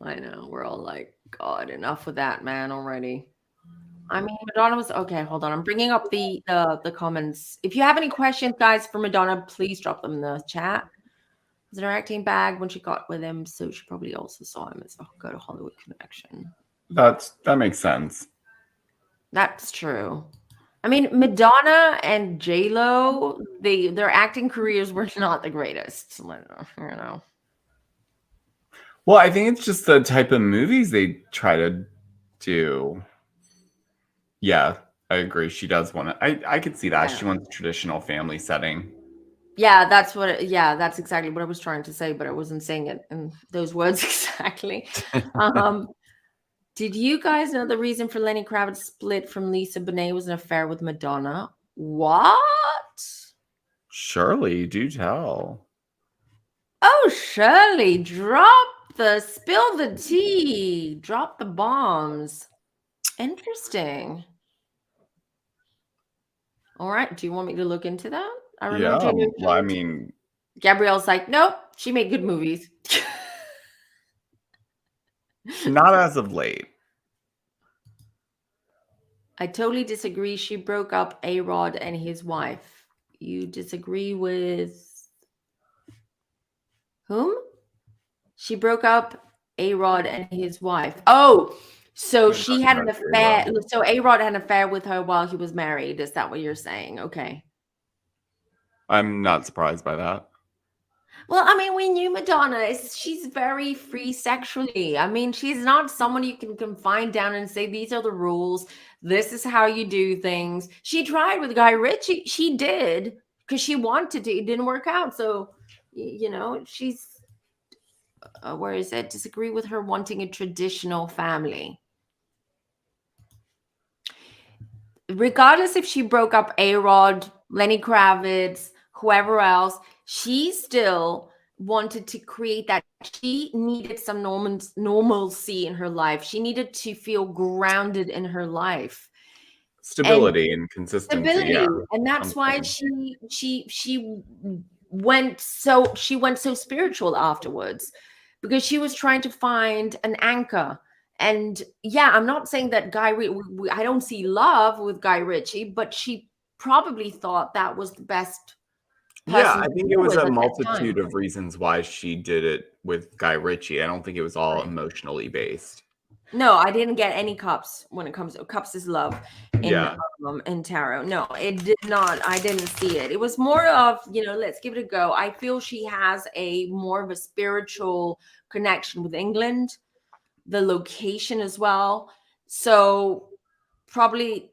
I know. We're all like, God, enough with that, man, already. I mean, Madonna was okay. Hold on, I'm bringing up the comments. If you have any questions, guys, for Madonna, please drop them in the chat. Was an acting bag when she got with him, so she probably also saw him as a Go to Hollywood connection. That makes sense. That's true. I mean, Madonna and J-Lo, their acting careers were not the greatest. Well, I think it's just the type of movies they try to do. Yeah. I agree. She does want to. I could see that. Yeah. She wants a traditional family setting. Yeah, that's exactly what I was trying to say, but I wasn't saying it in those words exactly. Did you guys know the reason for Lenny Kravitz split from Lisa Bonet was an affair with Madonna? What? Shirley, do tell. Oh, Shirley, spill the tea, drop the bombs. Interesting. All right. Do you want me to look into that? I remember Yeah. Well, I mean, Gabrielle's like, nope, she made good movies. not as of late. I totally disagree. She broke up A-Rod and his wife. You disagree with whom? She broke up A-Rod and his wife. Oh, so she had an affair. So A-Rod had an affair with her while he was married. Is that what you're saying? Okay. I'm not surprised by that. Well, I mean, we knew Madonna. She's very free sexually. I mean, she's not someone you can confine down and say, these are the rules. This is how you do things. She tried with Guy Ritchie. She did because she wanted to. It didn't work out. So, she's, where is it? Disagree with her wanting a traditional family. Regardless if she broke up A-Rod, Lenny Kravitz, whoever else, she still wanted to create that. She needed some normalcy in her life. She needed to feel grounded in her life. Stability and consistency. Stability. Yeah. And that's why she went so spiritual afterwards, because she was trying to find an anchor. And yeah, I'm not saying that I don't see love with Guy Ritchie, but she probably thought that was the best person. Yeah, I think it was a multitude of reasons why she did it with Guy Ritchie. I don't think it was all emotionally based. No, I didn't get any cups when it comes to cups is love in tarot. No, it did not. I didn't see it. It was more of, let's give it a go. I feel she has more of a spiritual connection with England, the location as well. So probably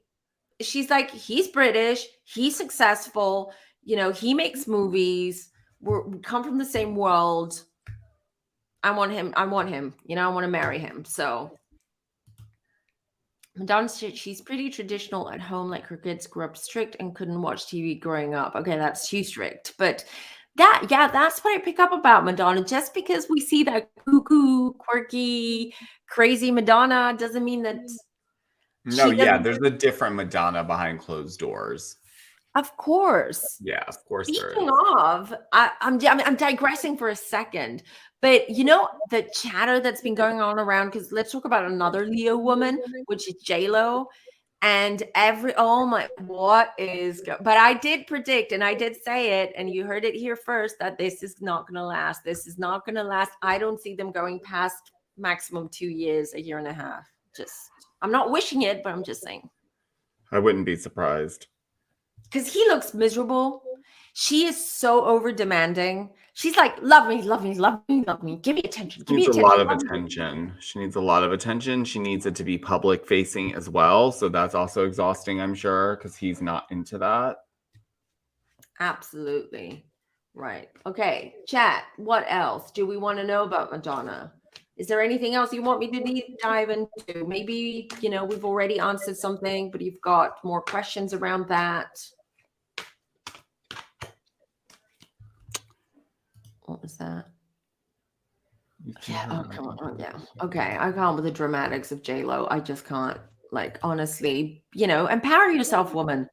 she's like, he's British, he's successful, he makes movies, we come from the same world. I want him, I want to marry him. So Madonna, she's pretty traditional at home, like her kids grew up strict and couldn't watch TV growing up. Okay, that's too strict. But that's what I pick up about Madonna. Just because we see that cuckoo, quirky, crazy Madonna doesn't mean that. No, yeah, there's a different Madonna behind closed doors. Of course. Yeah, of course there is. Speaking of, I'm digressing for a second, but the chatter that's been going on around, because let's talk about another Leo woman, which is J-Lo. And but I did predict, and I did say it, and you heard it here first, that this is not going to last. This is not going to last. I don't see them going past maximum 2 years, a year and a half. I'm not wishing it, but I'm just saying. I wouldn't be surprised. Because he looks miserable. She is so over demanding. She's like, love me, love me, love me, love me. Give me attention. She needs a lot of attention. She needs a lot of attention. She needs it to be public facing as well. So that's also exhausting, I'm sure, because he's not into that. Absolutely. Right. Okay. Chat. What else do we want to know about Madonna? Is there anything else you want me to deep dive into? Maybe, we've already answered something, but you've got more questions around that. What was that? Yeah. Oh, come on. Yeah. Okay. I can't with the dramatics of J-Lo. I just can't. Like, honestly, empower yourself, woman.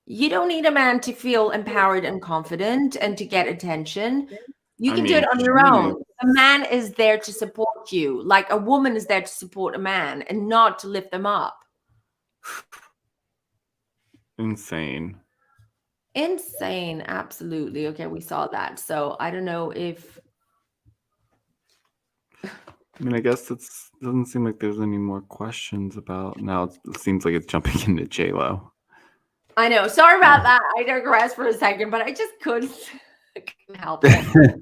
You don't need a man to feel empowered and confident and to get attention. You can do it on your own. A man is there to support you, like a woman is there to support a man and not to lift them up. Insane. Absolutely. Okay, we saw that. So I don't know if. I guess it doesn't seem like there's any more questions about now. It seems like it's jumping into J-Lo. I know. Sorry about that. I digress for a second, but I just couldn't help it.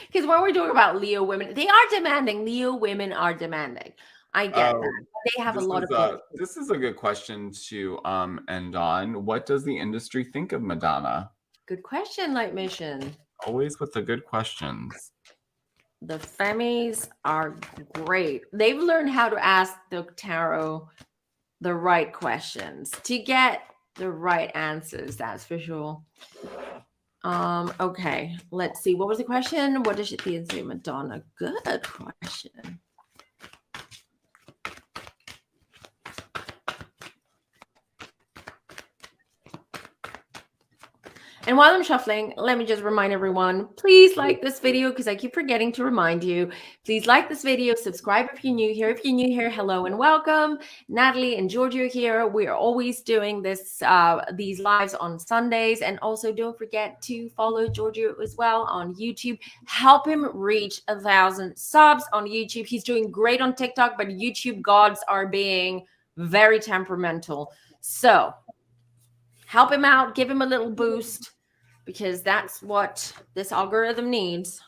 Because when we're talking about Leo women, they are demanding. Leo women are demanding. I get that. Oh, They have a lot of people. this is a good question to end on. What does the industry think of Madonna? Good question, Light Mission. Always with the good questions. The Femmies are great. They've learned how to ask the tarot the right questions to get the right answers, that's for sure. Okay, let's see. What was the question? What does she think of Madonna? Good question. And while I'm shuffling, let me just remind everyone, please like this video because I keep forgetting to remind you. Please like this video, subscribe if you're new here. If you're new here, hello and welcome. Natalie and Georgio here. We are always doing this these lives on Sundays. And also don't forget to follow Georgio as well on YouTube. Help him reach 1,000 subs on YouTube. He's doing great on TikTok, but YouTube gods are being very temperamental. So help him out, give him a little boost, because that's what this algorithm needs.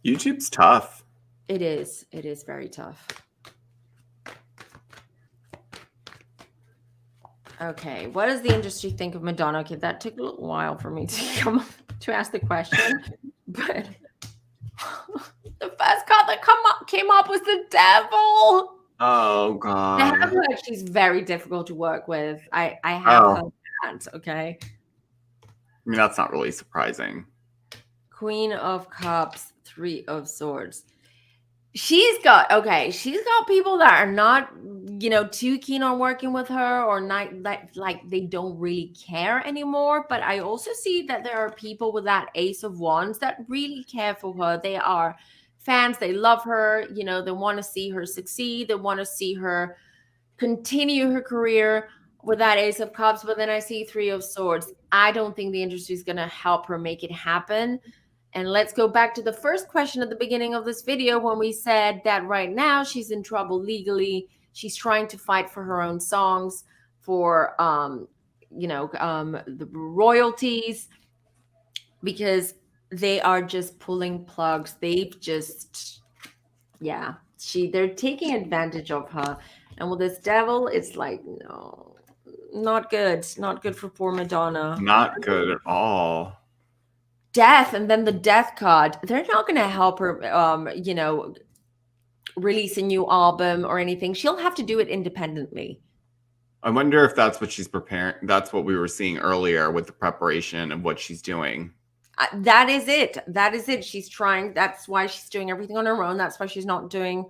YouTube's tough. It is. It is very tough. Okay, what does the industry think of Madonna? Okay, that took a little while for me to come to ask the question, but the first card that came up was the devil. Oh God! I have heard she's very difficult to work with. I have heard that. Okay. I mean, that's not really surprising. Queen of Cups, Three of Swords. She's got people that are not, too keen on working with her, or not like they don't really care anymore. But I also see that there are people with that Ace of Wands that really care for her. They are fans. They love her. They want to see her succeed. They want to see her continue her career with that Ace of Cups. But then I see Three of Swords. I don't think the industry is going to help her make it happen. And let's go back to the first question at the beginning of this video when we said that right now she's in trouble legally. She's trying to fight for her own songs, for the royalties, because they are just pulling plugs. They've just, they're taking advantage of her. And with this devil, it's like, no, not good. Not good for poor Madonna. Not good at all. Death, and then the death card. They're not going to help her, release a new album or anything. She'll have to do it independently. I wonder if that's what she's preparing. That's what we were seeing earlier with the preparation of what she's doing. That is it. That is it. She's trying. That's why she's doing everything on her own. That's why she's not doing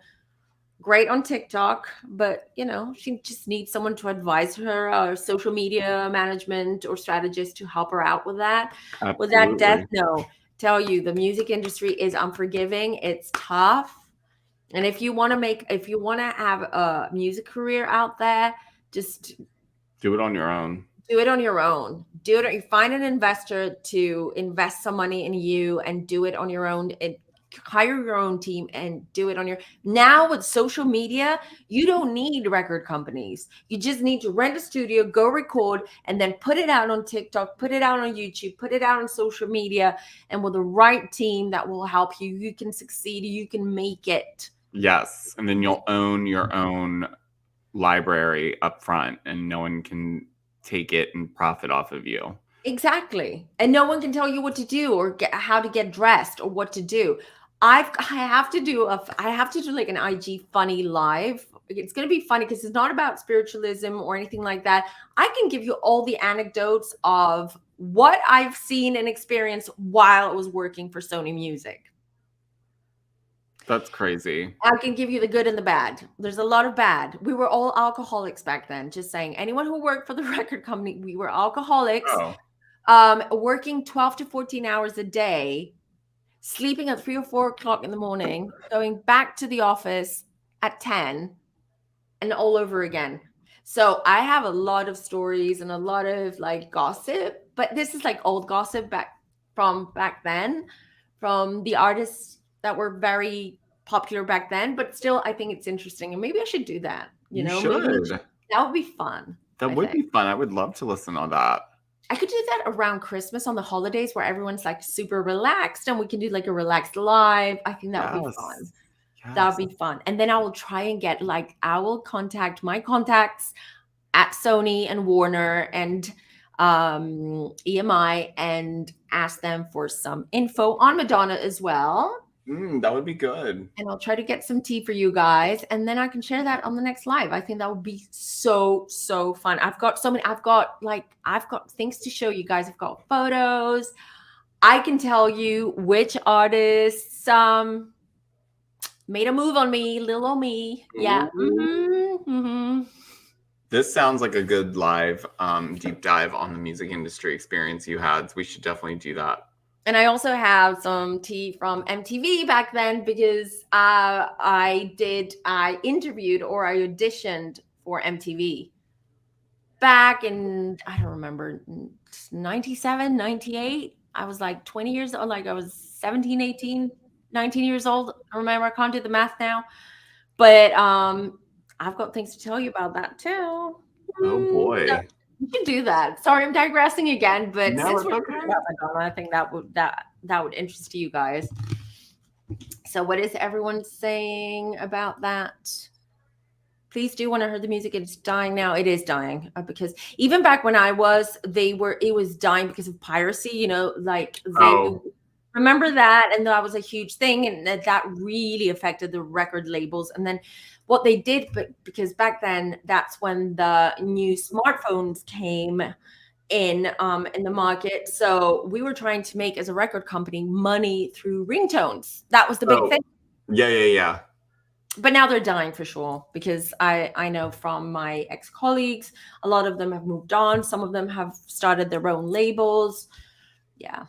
great on TikTok. But, she just needs someone to advise her, social media management or strategist to help her out with that. Absolutely. With that death, no. Tell you, the music industry is unforgiving. It's tough. And if you want to have a music career out there, just do it on your own. Do it on your own. Do it. You find an investor to invest some money in you and do it on your own. And hire your own team and do it on your. Now with social media, you don't need record companies. You just need to rent a studio, go record, and then put it out on TikTok, put it out on YouTube, put it out on social media. And with the right team that will help you, you can succeed. You can make it. Yes. And then you'll own your own library up front, and no one can take it and profit off of you. Exactly. And no one can tell you what to do or how to get dressed or what to do. I have to do like an IG funny live. It's going to be funny because it's not about spiritualism or anything like that. I can give you all the anecdotes of what I've seen and experienced while I was working for Sony Music. That's crazy. I can give you the good and the bad. There's a lot of bad. We were all alcoholics back then. Just saying, anyone who worked for the record company, we were alcoholics. Working 12 to 14 hours a day, sleeping at 3 or 4 o'clock in the morning, going back to the office at 10, and all over again. So I have a lot of stories and a lot of like gossip, but this is like old gossip back then, from the artists that were very popular back then. But still, I think it's interesting, and maybe I should do that. You should. That would be fun. That would be fun. I would love to listen to that. I could do that around Christmas on the holidays where everyone's like super relaxed, and we can do like a relaxed live. I think that would be fun. That'll be fun. And then I will try and get I will contact my contacts at Sony and Warner and EMI and ask them for some info on Madonna as well. That would be good. And I'll try to get some tea for you guys, and then I can share that on the next live. I think that would be so fun. I've got things to show you guys. I've got photos. I can tell you which artists made a move on me, little old me. Yeah. This sounds like a good live deep dive on the music industry experience you had. So we should definitely do that. And I also have some tea from MTV back then because I interviewed or I auditioned for MTV back in, I don't remember, 97, 98. I was like 20 years old, I was 17, 18, 19 years old. I remember, I can't do the math now. But I've got things to tell you about that too. Oh boy. So you can do that. Sorry, I'm digressing again, but No, since we're okay. talking about Madonna, I think that would interest you guys. So what is everyone saying about that? Please do want to hear the music. It's dying now. It is dying because even back when it was dying because of piracy, remember that. And that was a huge thing. And that really affected the record labels. And then what they did, because back then, that's when the new smartphones came in the market. So we were trying to make, as a record company, money through ringtones. That was the big thing. Yeah. But now they're dying for sure, because I know from my ex-colleagues, a lot of them have moved on. Some of them have started their own labels. Yeah,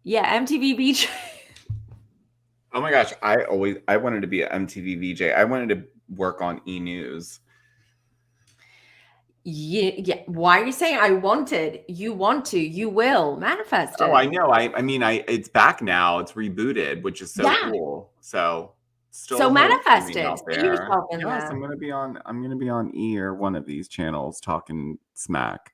MTV VJ. Oh my gosh, I wanted to be an MTV VJ. I wanted to work on E! News. Yeah. Why are you saying I wanted? You want to, you will manifest it. Oh, I know. I mean, it's back now. It's rebooted, which is so cool. So manifest it. See yourself in that. I'm gonna be on E! or one of these channels talking smack.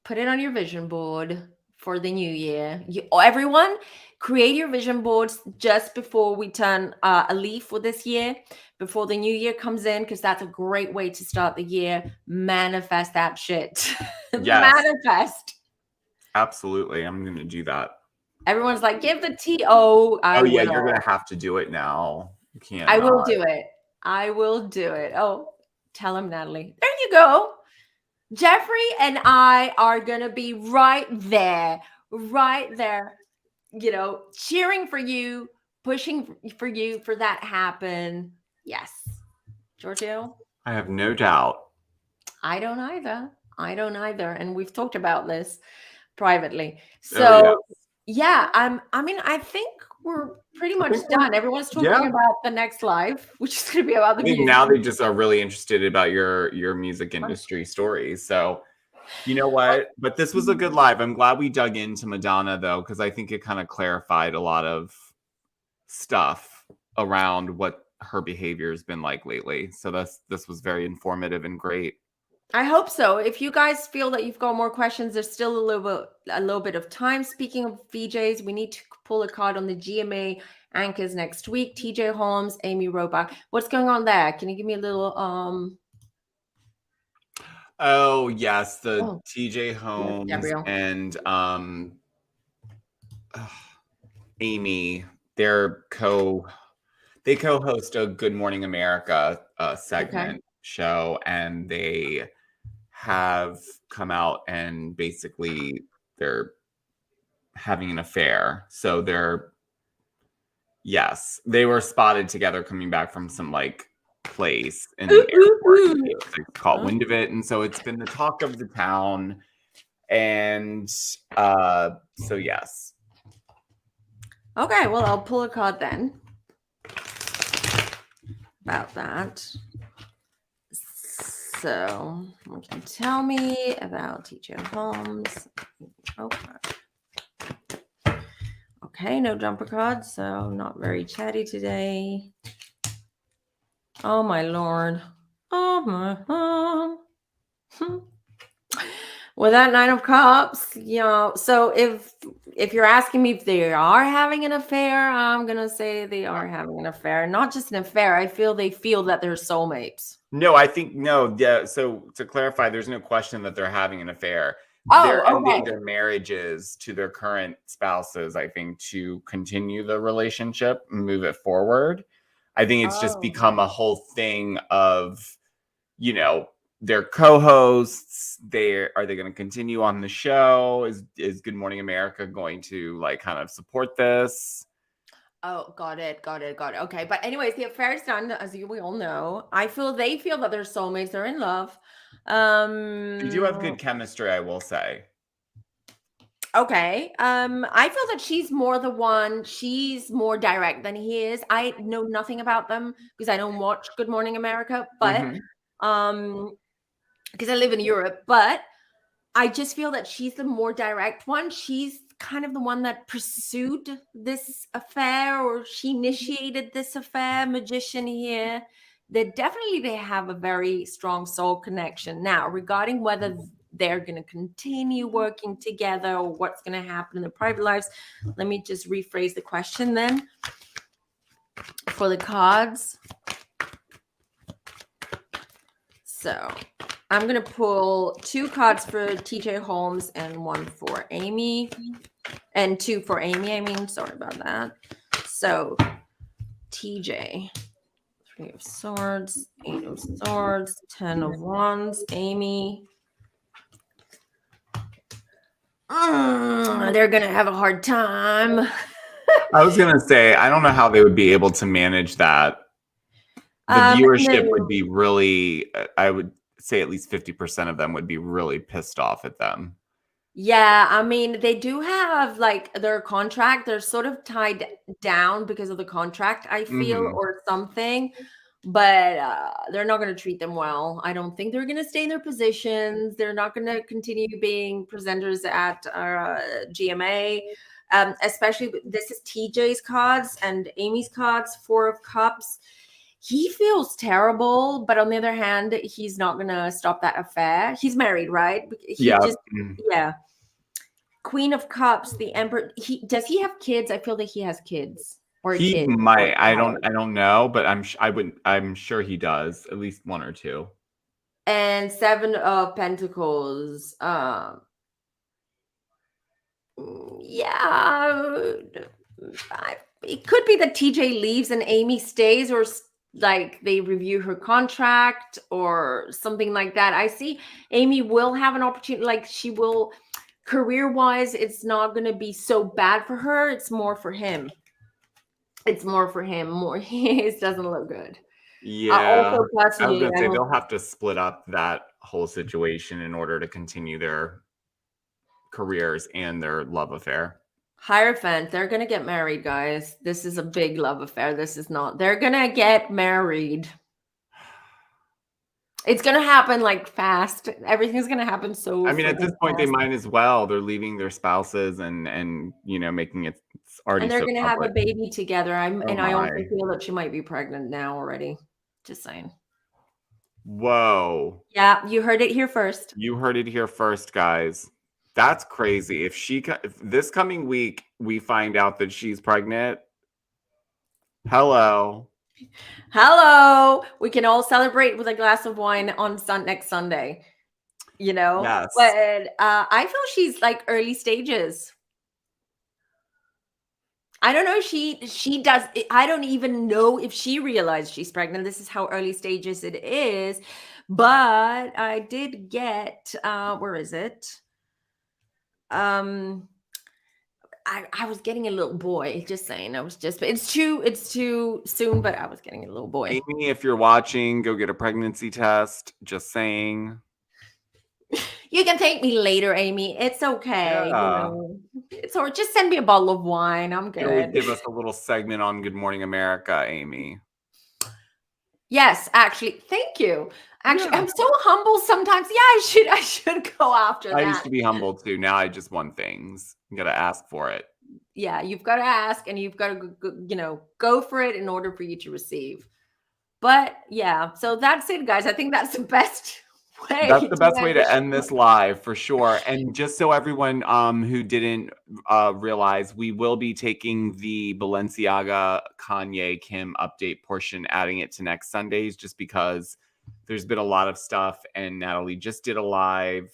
Put it on your vision board for the new year. Everyone, create your vision boards just before we turn a leaf for this year, before the new year comes in, because that's a great way to start the year. Manifest that shit. Yes. Manifest. Absolutely. I'm going to do that. Everyone's like, give the T. Oh, yeah, you're going to have to do it now. You can't. I will do it. I will do it. Oh, tell him, Natalie. There you go. Jeffrey and I are going to be right there, cheering for you, pushing for you for that happen. Yes. Giorgio? I have no doubt. I don't either. And we've talked about this privately. So, I think we're pretty much done. Everyone's talking about the next live, which is going to be about the music. Now they just are really interested about your music industry stories. So, you know what? But this was a good live. I'm glad we dug into Madonna, though, because I think it kind of clarified a lot of stuff around what her behavior has been like lately. So this was very informative and great. I hope so. If you guys feel that you've got more questions, there's still a little bit of time. Speaking of VJs, we need to pull a card on the GMA anchors next week. TJ Holmes, Amy Robach. What's going on there? Can you give me a little Oh yes, the TJ Holmes and Amy. They co-host a Good Morning America segment show, and they have come out and basically they're having an affair. So they were spotted together coming back from some place in the airport. They caught wind of it, and so it's been the talk of the town. And so yes. Okay, well, I'll pull a card then about that. So, what can you tell me about TJ Holmes? Okay, no jumper cards, so not very chatty today. Oh, my Lord. Oh, my. With that Nine of Cups, so if you're asking me if they are having an affair, I'm gonna say they are having an affair. Not just an affair. I feel that they're soulmates. No, I think no. Yeah. So to clarify, there's no question that they're having an affair. They're Oh, ending okay. their marriages to their current spouses, I think, to continue the relationship and move it forward. I think it's just Oh. become a whole thing of, you know, their co-hosts. Are they going to continue on the show? Is Good Morning America going to like kind of support this? Oh, got it. Okay, but anyways, the affair is done, as we all know. They feel that they're soulmates. They're in love. They do have good chemistry, I will say. Okay. I feel that she's more direct than he is. I know nothing about them because I don't watch Good Morning America, but because I live in Europe, but I just feel that she's the more direct one. She's kind of the one that pursued this affair, or she initiated this affair, magician here. They have a very strong soul connection. Now, regarding whether they're going to continue working together or what's going to happen in their private lives, let me just rephrase the question then for the cards. So I'm going to pull 2 cards for TJ Holmes and 1 for Amy. And 2 for Amy, sorry about that. So TJ, 3 of Swords, 8 of Swords, 10 of Wands. Amy. They're going to have a hard time. I was going to say, I don't know how they would be able to manage that. The viewership would be really, I would say at least 50% of them would be really pissed off at them. Yeah, I mean, they do have like their contract. They're sort of tied down because of the contract, I feel, or something. But they're not going to treat them well. I don't think they're going to stay in their positions. They're not going to continue being presenters at GMA. Especially, this is TJ's cards and Amy's cards, 4 of Cups. He feels terrible, but on the other hand, he's not going to stop that affair. He's married, right? Yeah. Queen of Cups, the Emperor. Does he have kids? I feel that he has kids. Or a he kid. might. I don't know, but I'm sure he does, at least 1 or 2. And 7 of Pentacles. Yeah. It could be that TJ leaves and Amy stays, or like they review her contract or something like that. I see Amy will have an opportunity, like she will, career-wise, it's not going to be so bad for her. It's more for him. His doesn't look good. Yeah. I was personally, going to say they'll have to split up that whole situation in order to continue their careers and their love affair. Hierophant, they're going to get married, guys. This is a big love affair. This is not. They're going to get married. It's going to happen like fast. Everything's going to happen so I mean, at this point, fast. they might as well. They're leaving their spouses and you know, making it already. And they're going to have a public. baby together. I also my. feel that she might be pregnant now already. Just saying. Whoa. Yeah, you heard it here first. You heard it here first, guys. That's crazy. If this coming week we find out that she's pregnant, hello. We can all celebrate with a glass of wine on next Sunday. You know? Yes. But I feel she's like early stages. I don't know. She does. I don't even know if she realized she's pregnant. This is how early stages it is. But I did get, where is it? I was getting a little boy, just saying. It's too soon, but I was getting a little boy. Amy, if you're watching, go get a pregnancy test. Just saying. You can thank me later, Amy. It's okay. Yeah. It's all right. Just send me a bottle of wine. I'm good. You always give us a little segment on Good Morning America, Amy. Yes, actually, thank you. Actually, yeah. I'm so humble sometimes. Yeah, I should go after that. I used to be humble too. Now I just want things. You got to ask for it. Yeah, you've got to ask, and you've got to go for it in order for you to receive. But yeah, so that's it, guys. I think that's the best way. That's the best way end to the end show. this live for sure. And just so everyone who didn't realize, we will be taking the Balenciaga Kanye Kim update portion, adding it to next Sundays, just because there's been a lot of stuff, and Natalie just did a live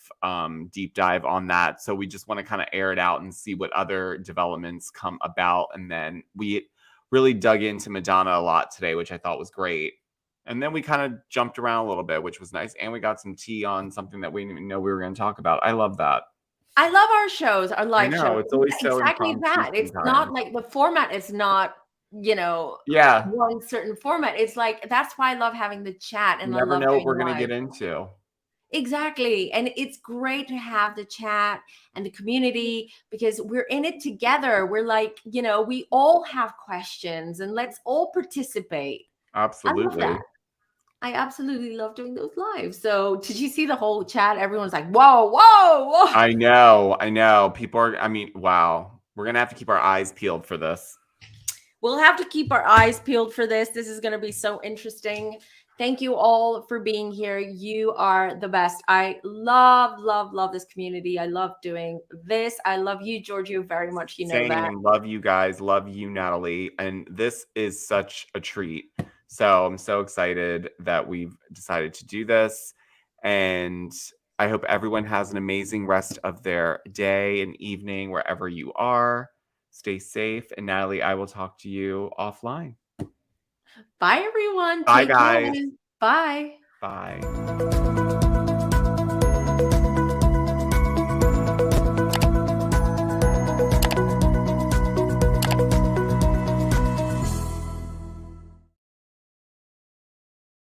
deep dive on that. So we just want to kind of air it out and see what other developments come about. And then we really dug into Madonna a lot today, which I thought was great. And then we kind of jumped around a little bit, which was nice. And we got some tea on something that we didn't even know we were going to talk about. I love that. I love our shows, our I live know. shows. It's always so Exactly impromptu that. It's not sometimes. like the format is not, Yeah. one certain format. It's like, that's why I love having the chat You and I never love know what doing we're going to live. get into. Exactly. And it's great to have the chat and the community because we're in it together. We're like, we all have questions and let's all participate. I love Absolutely. that. I absolutely love doing those lives. So did you see the whole chat? Everyone's like, whoa, whoa, whoa. I know. People are, I mean, wow. We're going to have to keep our eyes peeled for this. We'll have to keep our eyes peeled for this. This is going to be so interesting. Thank you all for being here. You are the best. I love, love, love this community. I love doing this. I love you, Georgio, very much. You know that. Same. Love you guys. Love you, Natalie. And this is such a treat. So I'm so excited that we've decided to do this. And I hope everyone has an amazing rest of their day and evening, wherever you are. Stay safe. And Natalie, I will talk to you offline. Bye, everyone. Bye, Take care. guys. Bye. Bye.